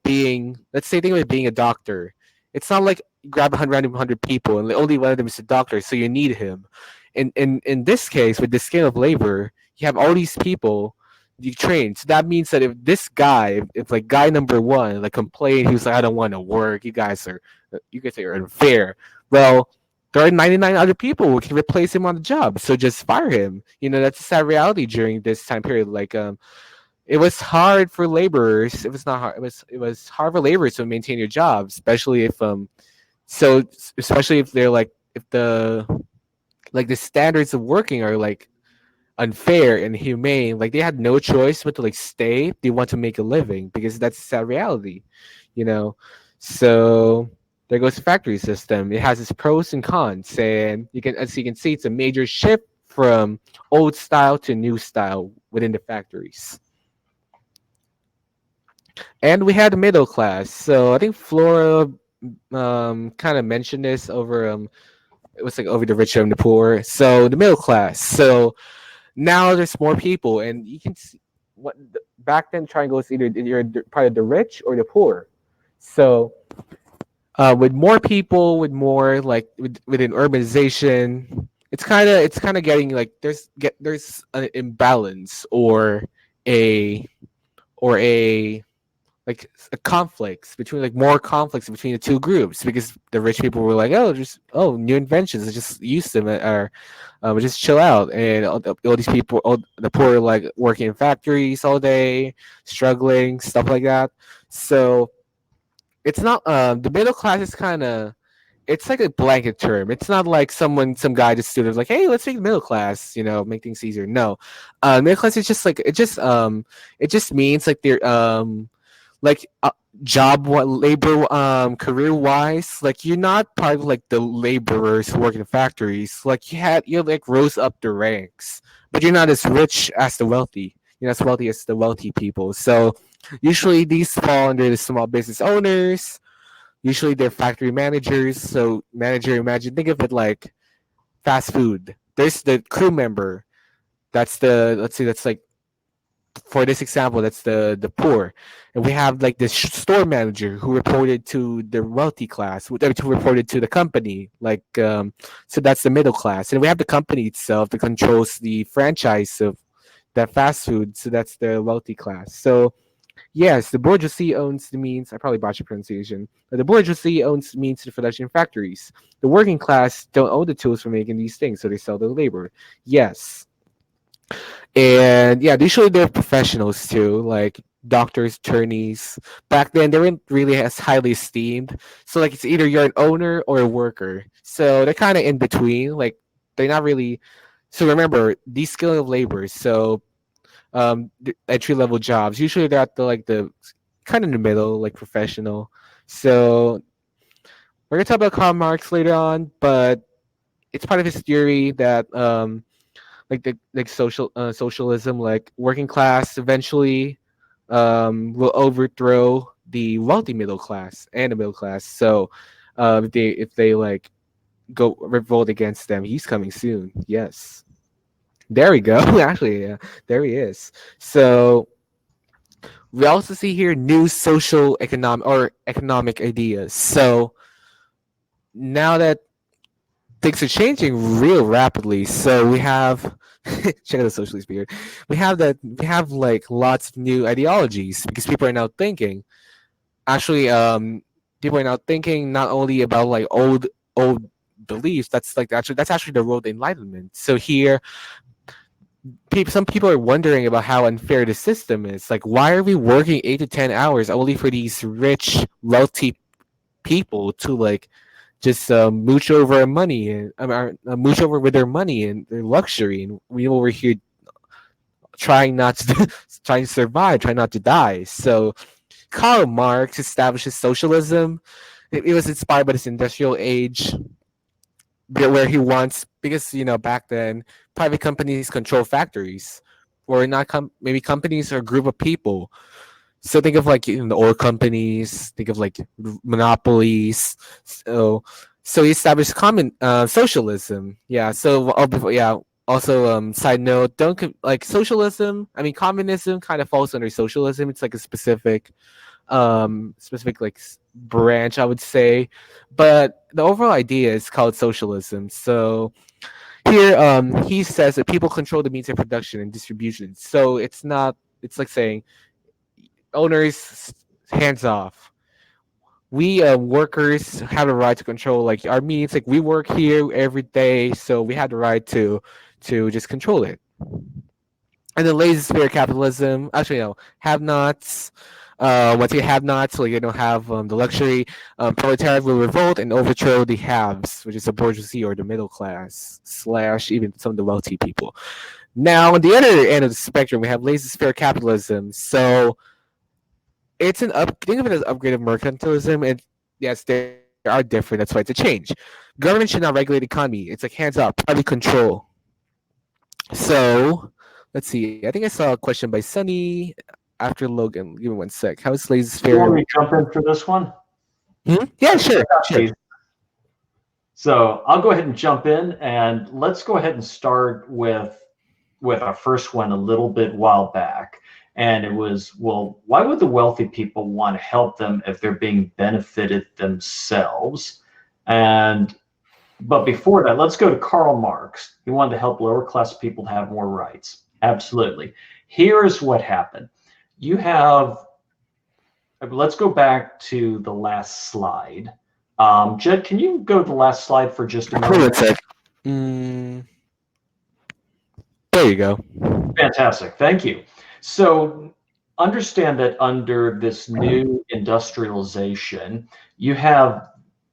being, let's say, think of it being a doctor. It's not like you grab 100 people and only one of them is a doctor, so you need him. In this case, with the scale of labor, you have all these people you train. So that means that if this guy, if like guy number one, like complained, he was like, "I don't want to work. You guys are unfair." Well, there are 99 other people who can replace him on the job. So just fire him. That's a sad reality during this time period. Like, it was hard for laborers. It was not hard. It was hard for laborers to maintain your jobs, especially if especially if they're like if the like the standards of working are like unfair and humane. Like they had no choice but to like stay. They want to make a living because that's sad reality, you know. So there goes the factory system. It has its pros and cons, and you can, as you can see, it's a major shift from old style to new style within the factories. And we had the middle class. So I think Flora kind of mentioned this over it was like over the rich and the poor. So the middle class. So now there's more people, and you can see what back then triangles either you're part of the rich or the poor. So with more people, with more like within urbanization, it's kind of getting like there's an imbalance a or a like a conflicts between like more conflicts between the two groups because the rich people were like, oh, just new inventions, let's just use them or just chill out, and all these people, all the poor are like working in factories all day, struggling, stuff like that. So it's not the middle class is kind of it's like a blanket term. It's not like some guy just stood up like, hey, let's make the middle class, make things easier. No, middle class is just like it just means like they're like labor career wise, like you're not part of like the laborers who work in factories. Like you like rose up the ranks, but you're not as rich as the wealthy. You're not as wealthy as the wealthy people. So usually these fall under the small business owners. Usually they're factory managers. So manager, imagine, think of it like fast food. There's the crew member. That's the let's see. That's like for this example, that's the poor, and we have like this store manager who reported to the wealthy class, who reported to the company. Like so that's the middle class, and we have the company itself that controls the franchise of that fast food. So that's the wealthy class. So yes, the bourgeoisie owns the means. I probably botched the pronunciation. But the bourgeoisie owns the means to production factories. The working class don't own the tools for making these things, so they sell their labor. Yes, and yeah, usually they're professionals too, like doctors, attorneys. Back then, they weren't really as highly esteemed. So like it's either you're an owner or a worker. So they're kind of in between. Like they're not really. So remember, these skill of labor. So the entry level jobs. Usually they're at the kind of in the middle, like professional. So we're gonna talk about Karl Marx later on, but it's part of his theory that like the like socialism, like working class eventually will overthrow the wealthy middle class and the middle class. So if they like go revolt against them, he's coming soon. Yes. There we go. Actually, yeah, there he is. So we also see here new social economic ideas. So now that things are changing real rapidly, so we have check out the socialist period. We have like lots of new ideologies because people are now thinking. Actually, people are now thinking not only about like old beliefs. That's actually the road to enlightenment. So here some people are wondering about how unfair the system is. Like, why are we working 8 to 10 hours only for these rich, wealthy people to like just mooch over our money and mooch over with their money and their luxury, and we over here trying not to trying to survive, trying not to die. So Karl Marx establishes socialism. It was inspired by this industrial age where he wants, because back then private companies control factories, or not maybe companies or a group of people. So think of like the oil companies, think of like monopolies. So he established common socialism. Yeah. So yeah. Also, side note, don't like socialism. I mean, communism kind of falls under socialism. It's like a specific like branch, I would say, but the overall idea is called socialism. So here he says that people control the means of production and distribution. So it's like saying owners, hands off. We workers have the right to control like our means. Like we work here every day, so we have the right to just control it. And then laissez-faire capitalism, actually no, have nots. Once you have not, so you don't have the luxury, proletariat will revolt and overthrow the haves, which is the bourgeoisie or the middle class slash even some of the wealthy people. Now, on the other end of the spectrum, we have laissez-faire capitalism. So it's an up. Think of it as upgrade of mercantilism. And yes, they are different. That's why it's a change. Government should not regulate the economy. It's like hands up, private control. So let's see. I think I saw a question by Sunny after Logan. Give me one sec. How is You want laissez-faire? me to jump in for this one? Yeah, sure, sure. So I'll go ahead and jump in, and let's go ahead and start with our first one a little bit while back. And it was, well, why would the wealthy people want to help them if they're being benefited themselves? But before that, let's go to Karl Marx. He wanted to help lower class people to have more rights. Absolutely. Here's what happened. Let's go back to the last slide. Jed, can you go to the last slide for just a moment? There you go. Fantastic. Thank you. So understand that under this new industrialization, you have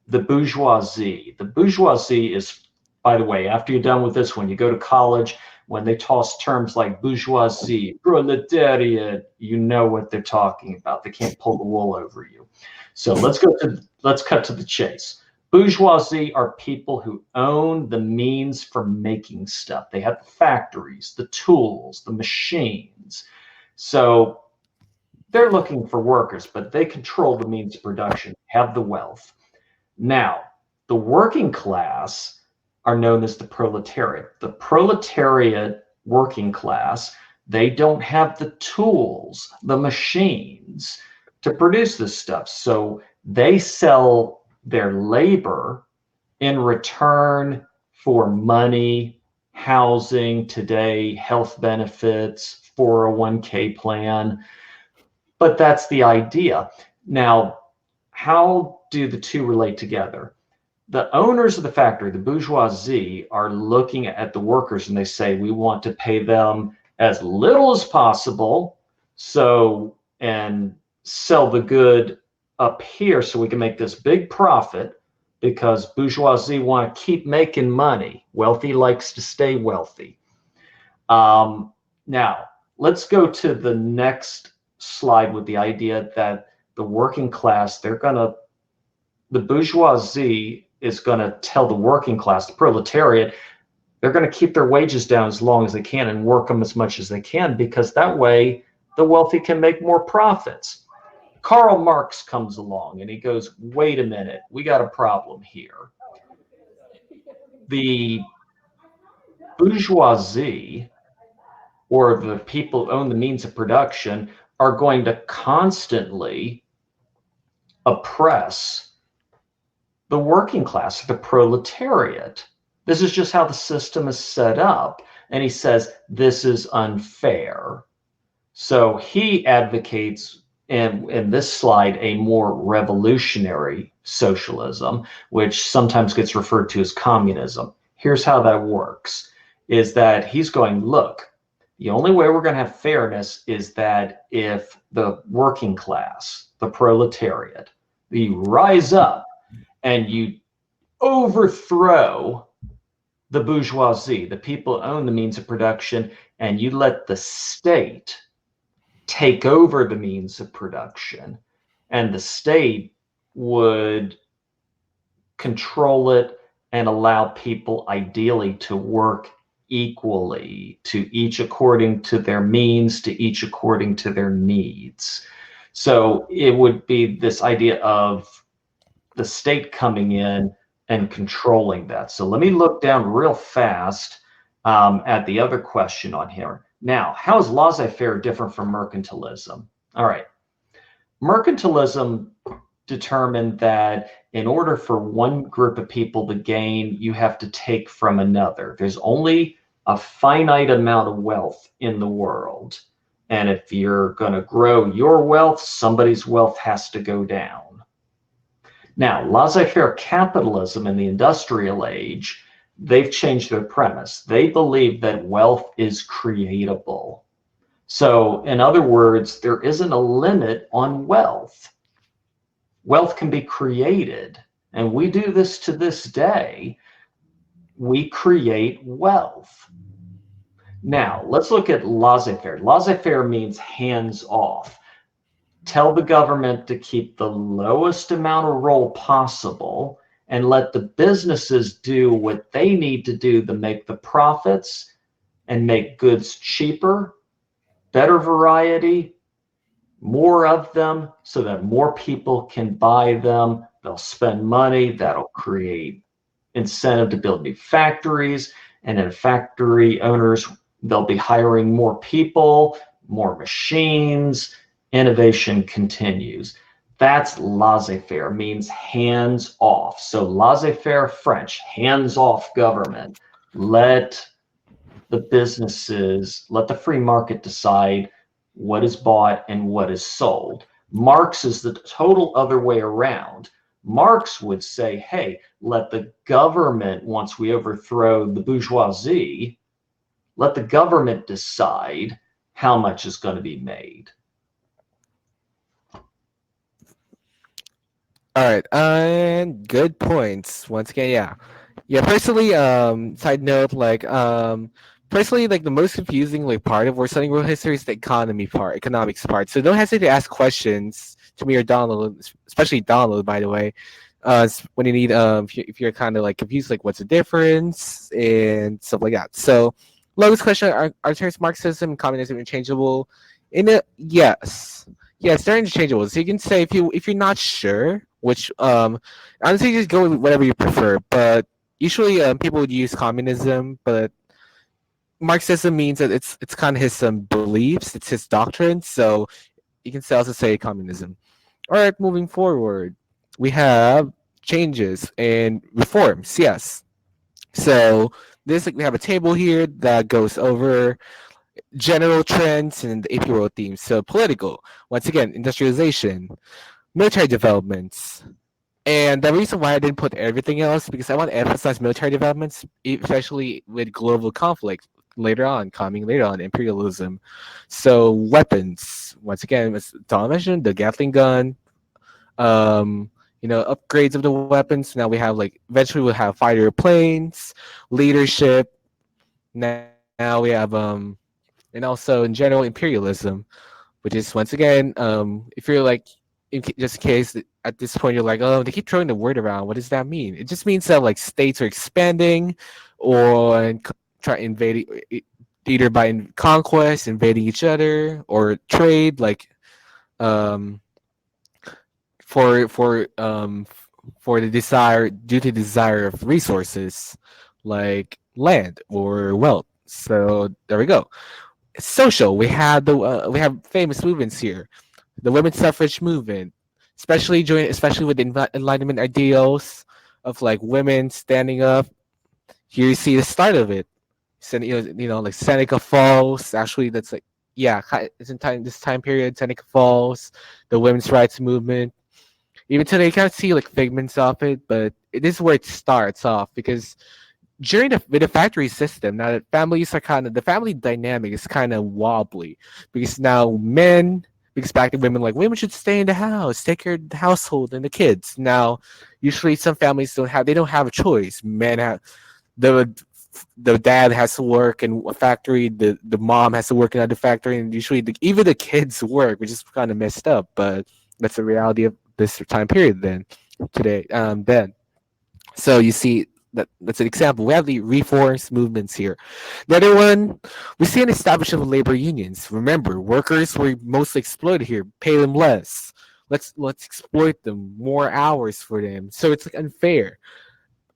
the bourgeoisie. The bourgeoisie is, by the way, after you're done with this, when you go to college, when they toss terms like bourgeoisie, proletariat, you know what they're talking about. They can't pull the wool over you. So let's cut to the chase. Bourgeoisie are people who own the means for making stuff. They have the factories, the tools, the machines. So they're looking for workers, but they control the means of production, have the wealth. Now, the working class are known as the proletariat. The proletariat working class, they don't have the tools, the machines to produce this stuff. So they sell their labor in return for money, housing today, health benefits, 401k plan. But that's the idea. Now, how do the two relate together? The owners of the factory, the bourgeoisie, are looking at the workers and they say, we want to pay them as little as possible, and sell the good up here so we can make this big profit, because bourgeoisie want to keep making money. Wealthy likes to stay wealthy. Now, let's go to the next slide with the idea that the working class, the bourgeoisie is going to tell the working class, the proletariat, they're going to keep their wages down as long as they can and work them as much as they can, because that way the wealthy can make more profits. Karl Marx comes along and he goes, wait a minute, we got a problem here. The bourgeoisie, or the people who own the means of production, are going to constantly oppress the working class, the proletariat. This is just how the system is set up. And he says, this is unfair. So he advocates, in this slide, a more revolutionary socialism, which sometimes gets referred to as communism. Here's how that works, is that he's going, look, the only way we're going to have fairness is that if the working class, the proletariat, you rise up and you overthrow the bourgeoisie, the people who own the means of production, and you let the state take over the means of production, and the state would control it and allow people ideally to work equally, to each according to their means, to each according to their needs. So it would be this idea of the state coming in and controlling that. So let me look down real fast at the other question on here. Now, how is laissez-faire different from mercantilism? All right. Mercantilism determined that in order for one group of people to gain, you have to take from another. There's only a finite amount of wealth in the world. And if you're going to grow your wealth, somebody's wealth has to go down. Now, laissez-faire capitalism in the industrial age, they've changed their premise. They believe that wealth is creatable. So, in other words, there isn't a limit on wealth. Wealth can be created, and we do this to this day. We create wealth. Now, let's look at laissez-faire. Laissez-faire means hands off. Tell the government to keep the lowest amount of roll possible and let the businesses do what they need to do to make the profits and make goods cheaper, better variety, more of them so that more people can buy them. They'll spend money. That'll create incentive to build new factories. And then factory owners, they'll be hiring more people, more machines. Innovation continues. That's laissez-faire, means hands off. So laissez-faire French, hands off government. Let the businesses, let the free market decide what is bought and what is sold. Marx is the total other way around. Marx would say, hey, let the government, once we overthrow the bourgeoisie, let the government decide how much is going to be made. All right, and good points. Once again, yeah, yeah. Personally, side note, personally, like the most confusing like part of studying world history is the economics part. So don't hesitate to ask questions to me or Donald, especially Donald, by the way. When you need, if you're kind of like confused, like what's the difference and stuff like that. So, lowest question: Are terms Marxism and communism interchangeable? In a yes. Yes, they're interchangeable. So you can say if you're not sure, which honestly just go with whatever you prefer. But usually people would use communism, but Marxism means that it's kind of his beliefs, it's his doctrine. So you can also say communism. All right, moving forward, we have changes and reforms. Yes. So this we have a table here that goes over general trends and the AP World themes. So political, once again, industrialization, military developments. And the reason why I didn't put everything else because I want to emphasize military developments, especially with global conflict later on, coming later on, imperialism. So weapons, once again, as Don mentioned, the Gatling gun, upgrades of the weapons. Now we have like eventually we'll have fighter planes, leadership. Now we have and also in general imperialism, which is once again, if you're like, just in case at this point you're like, oh, they keep throwing the word around. What does that mean? It just means that like states are expanding or try invading either by conquest, invading each other, or trade, like um, for for um, for the desire due to desire of resources like land or wealth. So there we go. Social. We have famous movements here. The women's suffrage movement, especially with the Enlightenment ideals of like women standing up. Here you see the start of it. Like Seneca Falls. Actually, that's like yeah, it's in this time period. Seneca Falls, the women's rights movement. Even today, you kind of see like figments of it, but it is where it starts off because during with the factory system, now that families are the family dynamic is kind of wobbly because now men, because back then women should stay in the house, take care of the household and the kids. Now, usually some families they don't have a choice. Men have the the dad has to work in a factory, the mom has to work in another factory, and usually even the kids work, which is kind of messed up. But that's the reality of this time period. Then. So you see that's an example. We have the reforms movements here. The other one, we see an establishment of labor unions. Remember, workers were mostly exploited here. Pay them less. Let's exploit them. More hours for them. So it's like unfair.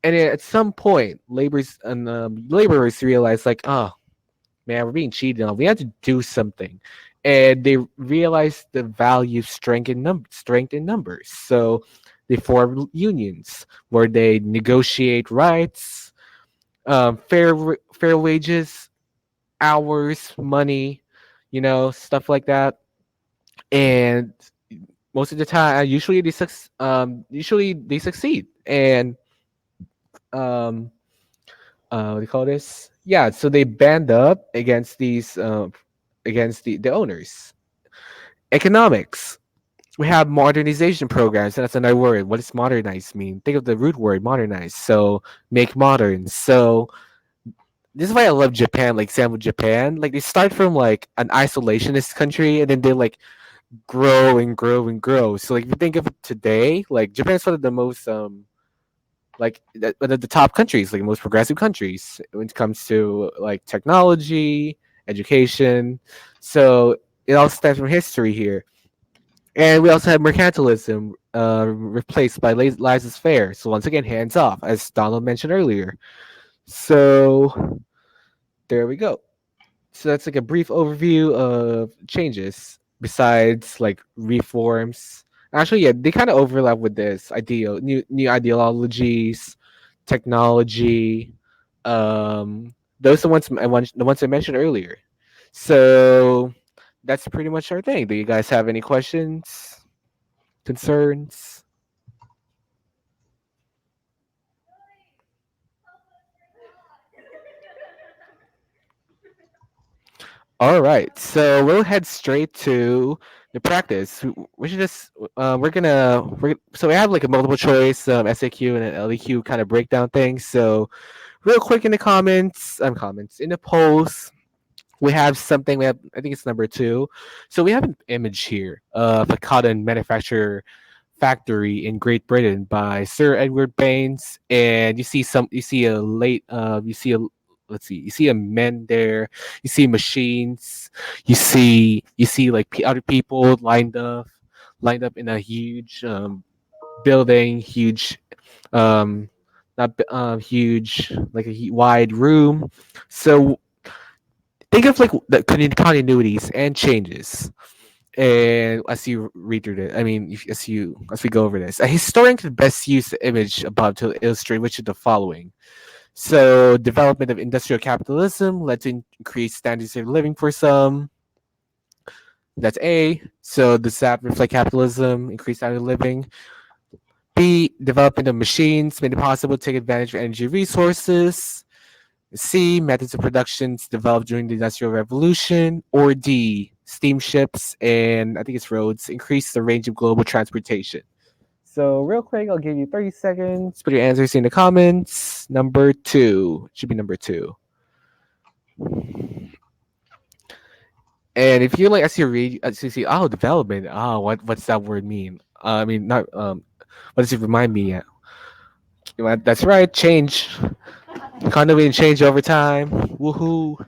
And at some point, laborers realize like, oh man, we're being cheated on. We have to do something. And they realize the value of strength in numbers. So they form unions where they negotiate rights, fair wages, hours, money, stuff like that. And most of the time, usually they succeed. And what do you call this? Yeah, so they band up against these against the owners. Economics. We have modernization programs, and that's another word. What does modernize mean? Think of the root word modernize. So make modern. So this is why I love Japan. Like example, Japan, like they start from like an isolationist country, and then they like grow and grow and grow. So like if you think of it today, like Japan's one of the most like one of the top countries, like most progressive countries when it comes to like technology, education. So it all stems from history here. And we also have mercantilism replaced by laissez-faire. So once again, hands off, as Donald mentioned earlier. So there we go. So that's like a brief overview of changes besides like reforms. Actually, yeah, they kind of overlap with this ideal new ideologies, technology. Those are the ones I mentioned earlier. So that's pretty much our thing. Do you guys have any questions, concerns? All right, so we'll head straight to the practice. We should just so we have like a multiple choice SAQ and an LEQ kind of breakdown thing. So real quick in the comments in the polls, we have something. We have I think it's number two. So we have an image here of a cotton manufacturer factory in Great Britain by Sir Edward Baines, and you see a late you see a let's see you see a men there, you see machines, you see like other people lined up in a huge building, huge not huge like a wide room. So think of like the continuities and changes. And as you read through it, I mean, as we go over this, a historian could best use the image above to illustrate which of the following. So, development of industrial capitalism led to increased standards of living for some. That's A. So, does that reflect capitalism, increased standard of living? B. Development of machines made it possible to take advantage of energy resources. C. Methods of productions developed during the Industrial Revolution. Or D. Steamships and I think it's roads increase the range of global transportation. So, real quick, I'll give you 30 seconds. Put your answers in the comments. Number two should be number two. And if you like, as you read, as you see, oh, development. Oh, what's that word mean? I mean, not what does it remind me? That's right, change. Economy and change over time. Woohoo!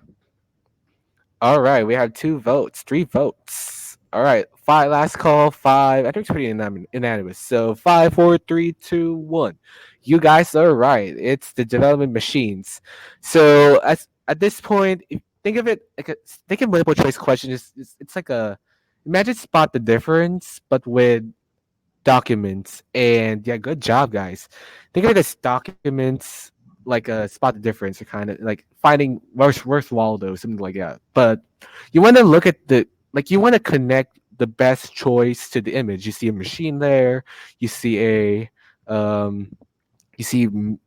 All right, we have two votes, three votes. All right, five. Last call. Five. I think it's pretty unanimous. So five, four, three, two, one. You guys are right. It's the development machines. So at this point, think of it like think of multiple choice question. It's like a imagine spot the difference, but with documents. And yeah, good job, guys. Think of it as documents, like spot the difference, or kind of like finding where's Waldo, something like that. But you want to look at you want to connect the best choice to the image. You see a machine there, you see um,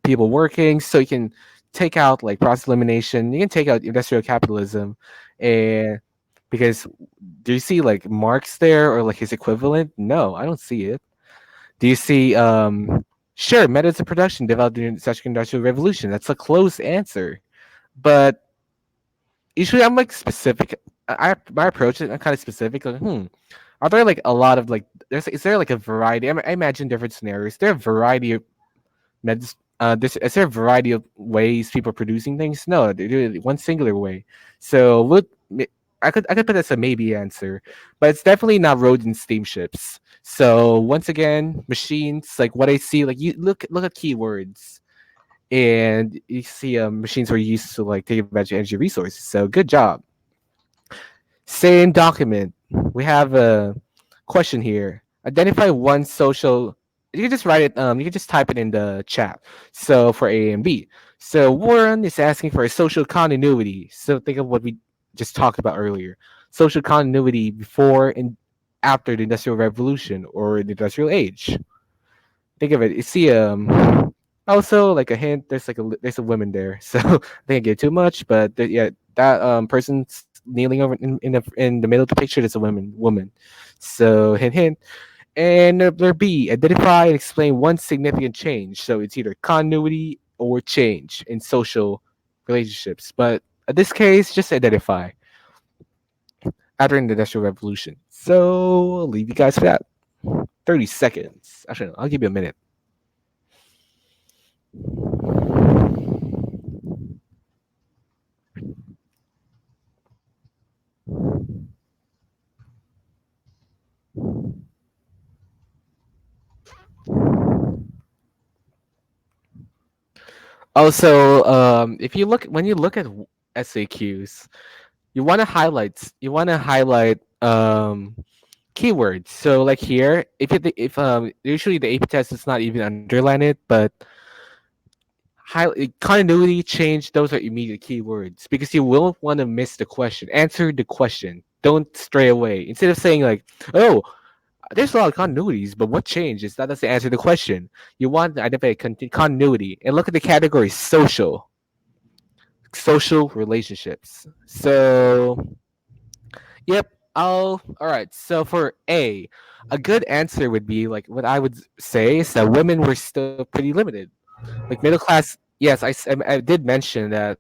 people working, so you can take out like process elimination. You can take out industrial capitalism, and because do you see like Marx there or like his equivalent? No, I don't see it. Do you see sure methods of production developed during such industrial revolution? That's a close answer. But usually I'm like specific. My approach is I'm kind of specific. Like, are there like a lot of like is there like a variety? I imagine different scenarios. There are a variety of methods. Is there a variety of ways people are producing things? No, they do it one singular way. So I could put this a maybe answer, but it's definitely not roads and steamships. So once again, machines like what I see, like you look at keywords, and you see machines were used to like take advantage of energy resources. So good job. Same document. We have a question here. Identify one social. You can just write it. You can just type it in the chat. So for A and B. So Warren is asking for a social continuity. So think of what we just talked about earlier. Social continuity before and after the Industrial Revolution or the Industrial Age. Think of it. You see also like a hint. There's a woman there. So I didn't get too much, but yeah, that person's kneeling over in the middle of the picture. There's a woman. So hint hint. And number B, identify and explain one significant change. So it's either continuity or change in social relationships. But in this case, just identify after the Industrial Revolution. So I'll leave you guys for that. 30 seconds. Actually, no, I'll give you a minute. Also, if you look when you look at SAQs, you want to highlight keywords. So like here, if usually the AP test is not even underline it, but continuity, change, those are immediate keywords because you will want to miss the question. Answer the question. Don't stray away. Instead of saying like, "Oh, there's a lot of continuities, but what changes?" That doesn't answer the question. You want to identify continuity and look at the category social relationships. So, yep. All right. So for a good answer would be like what I would say is that women were still pretty limited. Like middle class, yes, I did mention that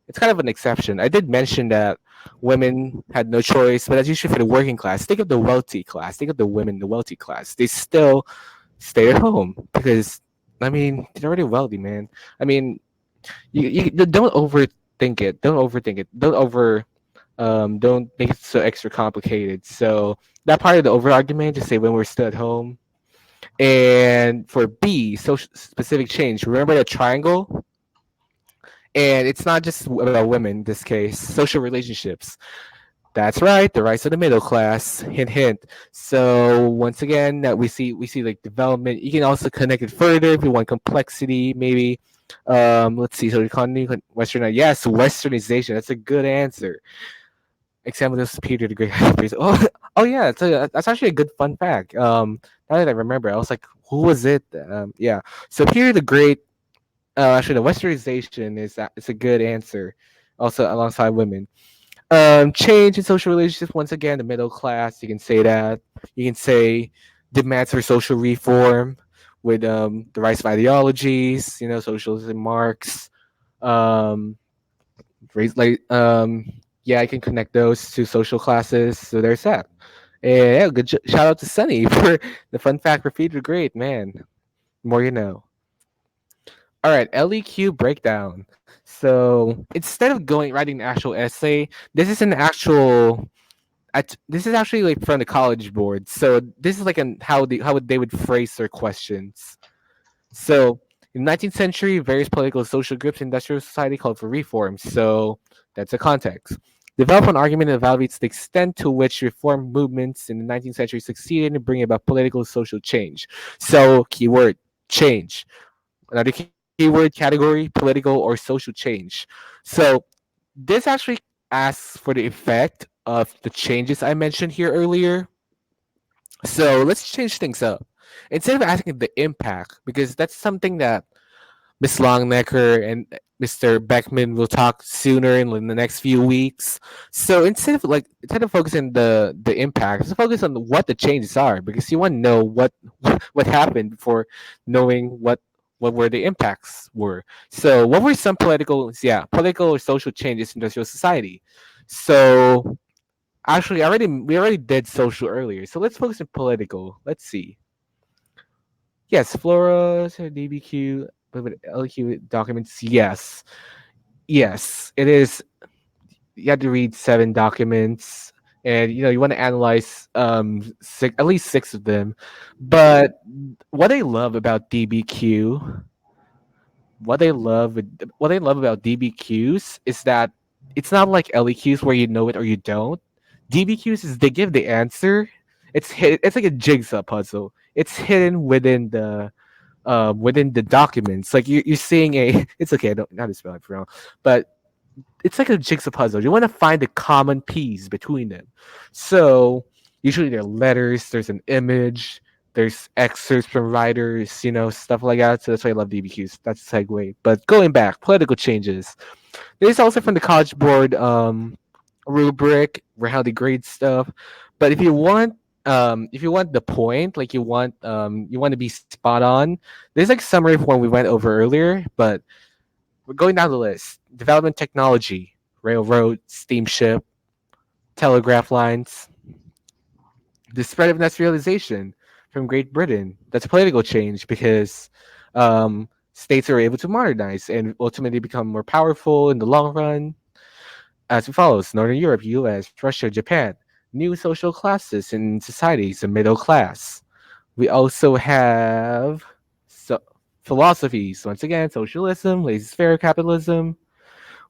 it's kind of an exception. I did mention that women had no choice, but that's usually for the working class. Think of the wealthy class. Think of the women, the wealthy class. They still stay at home because I mean they're already wealthy, man. I mean, you don't overthink it. Don't overthink it. Don't make it so extra complicated. So that part of the over argument, just say when we're still at home. And for B, social specific change. Remember the triangle? And it's not just about women in this case, social relationships. That's right, the rise of the middle class. Hint hint. So once again, that we see like development. You can also connect it further if you want complexity, maybe. Let's see. So economy, Western. Yes, Westernization. That's a good answer. Example of Peter the Great. Oh yeah, that's actually a good fun fact. Now that I remember, I was like, who was it? Yeah. So Peter the Great. Actually, the Westernization is a good answer. Also, alongside women. Change in social relationships. Once again, the middle class. You can say that. You can say demands for social reform with the rise of ideologies. Socialism, Marx. Um, like yeah, I can connect those to social classes. So there's that. And yeah, good shout out to Sunny for the fun fact for Peter the Great, man. The more you know. All right, LEQ breakdown. So instead of going writing an actual essay, this is an actual. This is actually like from the college board. So this is like how they would phrase their questions. So in the 19th century, various political and social groups in industrial society called for reforms. So that's the context. Develop an argument that evaluates the extent to which reform movements in the 19th century succeeded in bringing about political and social change. So keyword change. Another keyword category, political or social change. So this actually asks for the effect of the changes I mentioned here earlier. So let's change things up. Instead of asking the impact, because that's something that Miss Longnecker and Mr. Beckman will talk sooner in the next few weeks. So instead of focusing the impact, let's focus on what the changes are because you want to know what happened before knowing what were the impacts were. So what were some political or social changes in industrial society? So actually we already did social earlier. So let's focus on political. Let's see. Yes, Flora, DBQ, but LQ documents. Yes, yes, it is. You have to read 7 documents, and you want to analyze at least 6 of them. But what I love about DBQ, what I love about DBQs is that it's not like LEQs where you know it or you don't. DBQs is they give the answer. It's like a jigsaw puzzle. It's hidden within the documents. Like you're seeing a. It's okay. I don't not to spell it wrong, but it's like a jigsaw puzzle. You want to find the common piece between them. So usually there are letters. There's an image. There's excerpts from writers. Stuff like that. So that's why I love DBQs. That's a segue. But going back, political changes. There's also from the College Board. rubric for how they grade stuff. But if you want the point, like you want to be spot on, there's like summary form we went over earlier, but we're going down the list. Development technology, railroad, steamship, telegraph lines, the spread of industrialization from Great Britain. That's a political change because states are able to modernize and ultimately become more powerful in the long run. As follows: Northern Europe, US, Russia, Japan, new social classes in societies, the middle class. We also have so, philosophies, once again, socialism, laissez-faire capitalism.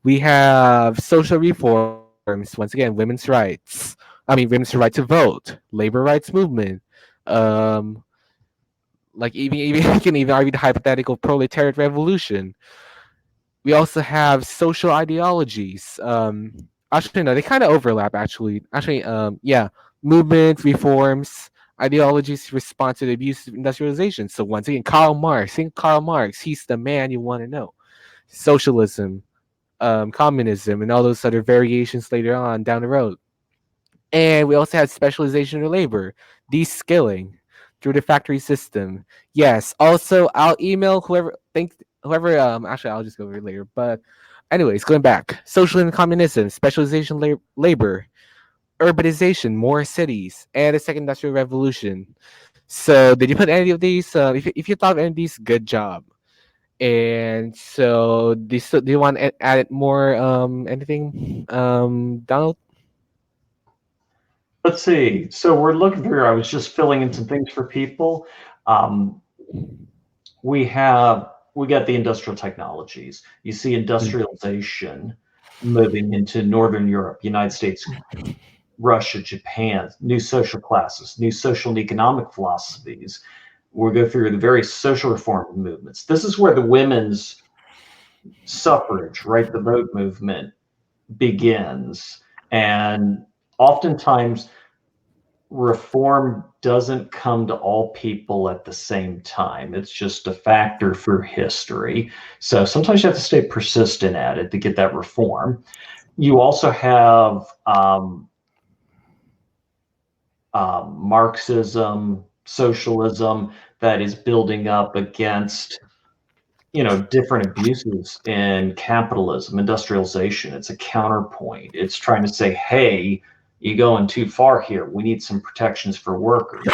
We have social reforms, once again, women's rights. Women's right to vote, labor rights movement. Um, like even you can even argue the hypothetical proletariat revolution. We also have social ideologies. Actually, no, they kind of overlap. Yeah, movements, reforms, ideologies respond to the abuse of industrialization. So once again, Karl Marx. Think Karl Marx. He's the man you want to know. Socialism, communism, and all those other variations later on down the road. And we also have specialization of labor, de-skilling through the factory system. Yes. Also, I'll email whoever. Actually, I'll just go over it later. But, anyways, going back, socialism, communism, specialization, labor, urbanization, more cities, and the second industrial revolution. So, did you put any of these? If you thought of any of these, good job. And so, do you want to add more anything, Donald? Let's see. So we're looking through. I was just filling in some things for people. Um, we got the industrial technologies. You see industrialization moving into Northern Europe, United States, Russia, Japan, new social classes, new social and economic philosophies. We'll go through the various social reform movements. This is where the women's suffrage, right, the vote movement begins. And oftentimes reform doesn't come to all people at the same time. It's just a factor for history. So sometimes you have to stay persistent at it to get that reform. You also have Marxism, socialism that is building up against different abuses in capitalism, industrialization. It's a counterpoint. It's trying to say, hey, you're going too far here. We need some protections for workers.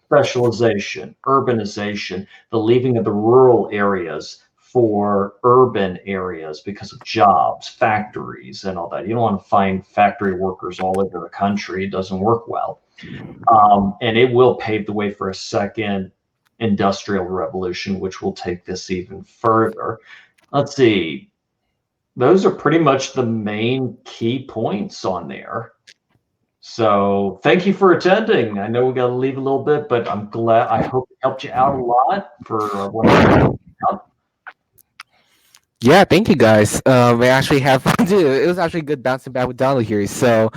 Specialization, urbanization, the leaving of the rural areas for urban areas because of jobs, factories, and all that. You don't want to find factory workers all over the country. It doesn't work well. And it will pave the way for a second industrial revolution, which will take this even further. Let's see. Those are pretty much the main key points on there. So thank you for attending. I know we got to leave a little bit, but I'm glad. I hope it helped you out a lot for what I'm talking about. Yeah, thank you guys. We actually have fun too. It was actually good bouncing back with Donald here. So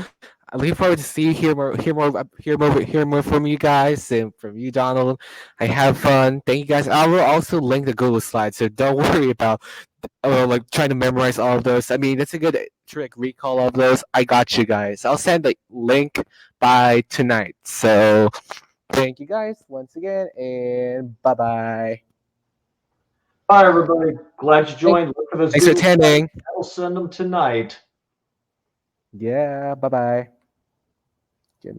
I'm looking forward to see hear more from you guys and from you, Donald. I have fun. Thank you guys. I will also link the Google slides, so don't worry about like trying to memorize all of those. I mean, it's a good trick. Recall all of those. I got you guys. I'll send the link by tonight. So thank you guys once again, and bye bye. Hi, everybody. Glad you joined. Look for those Thanks for Google Slides. attending. I'll send them tonight. Yeah, bye bye.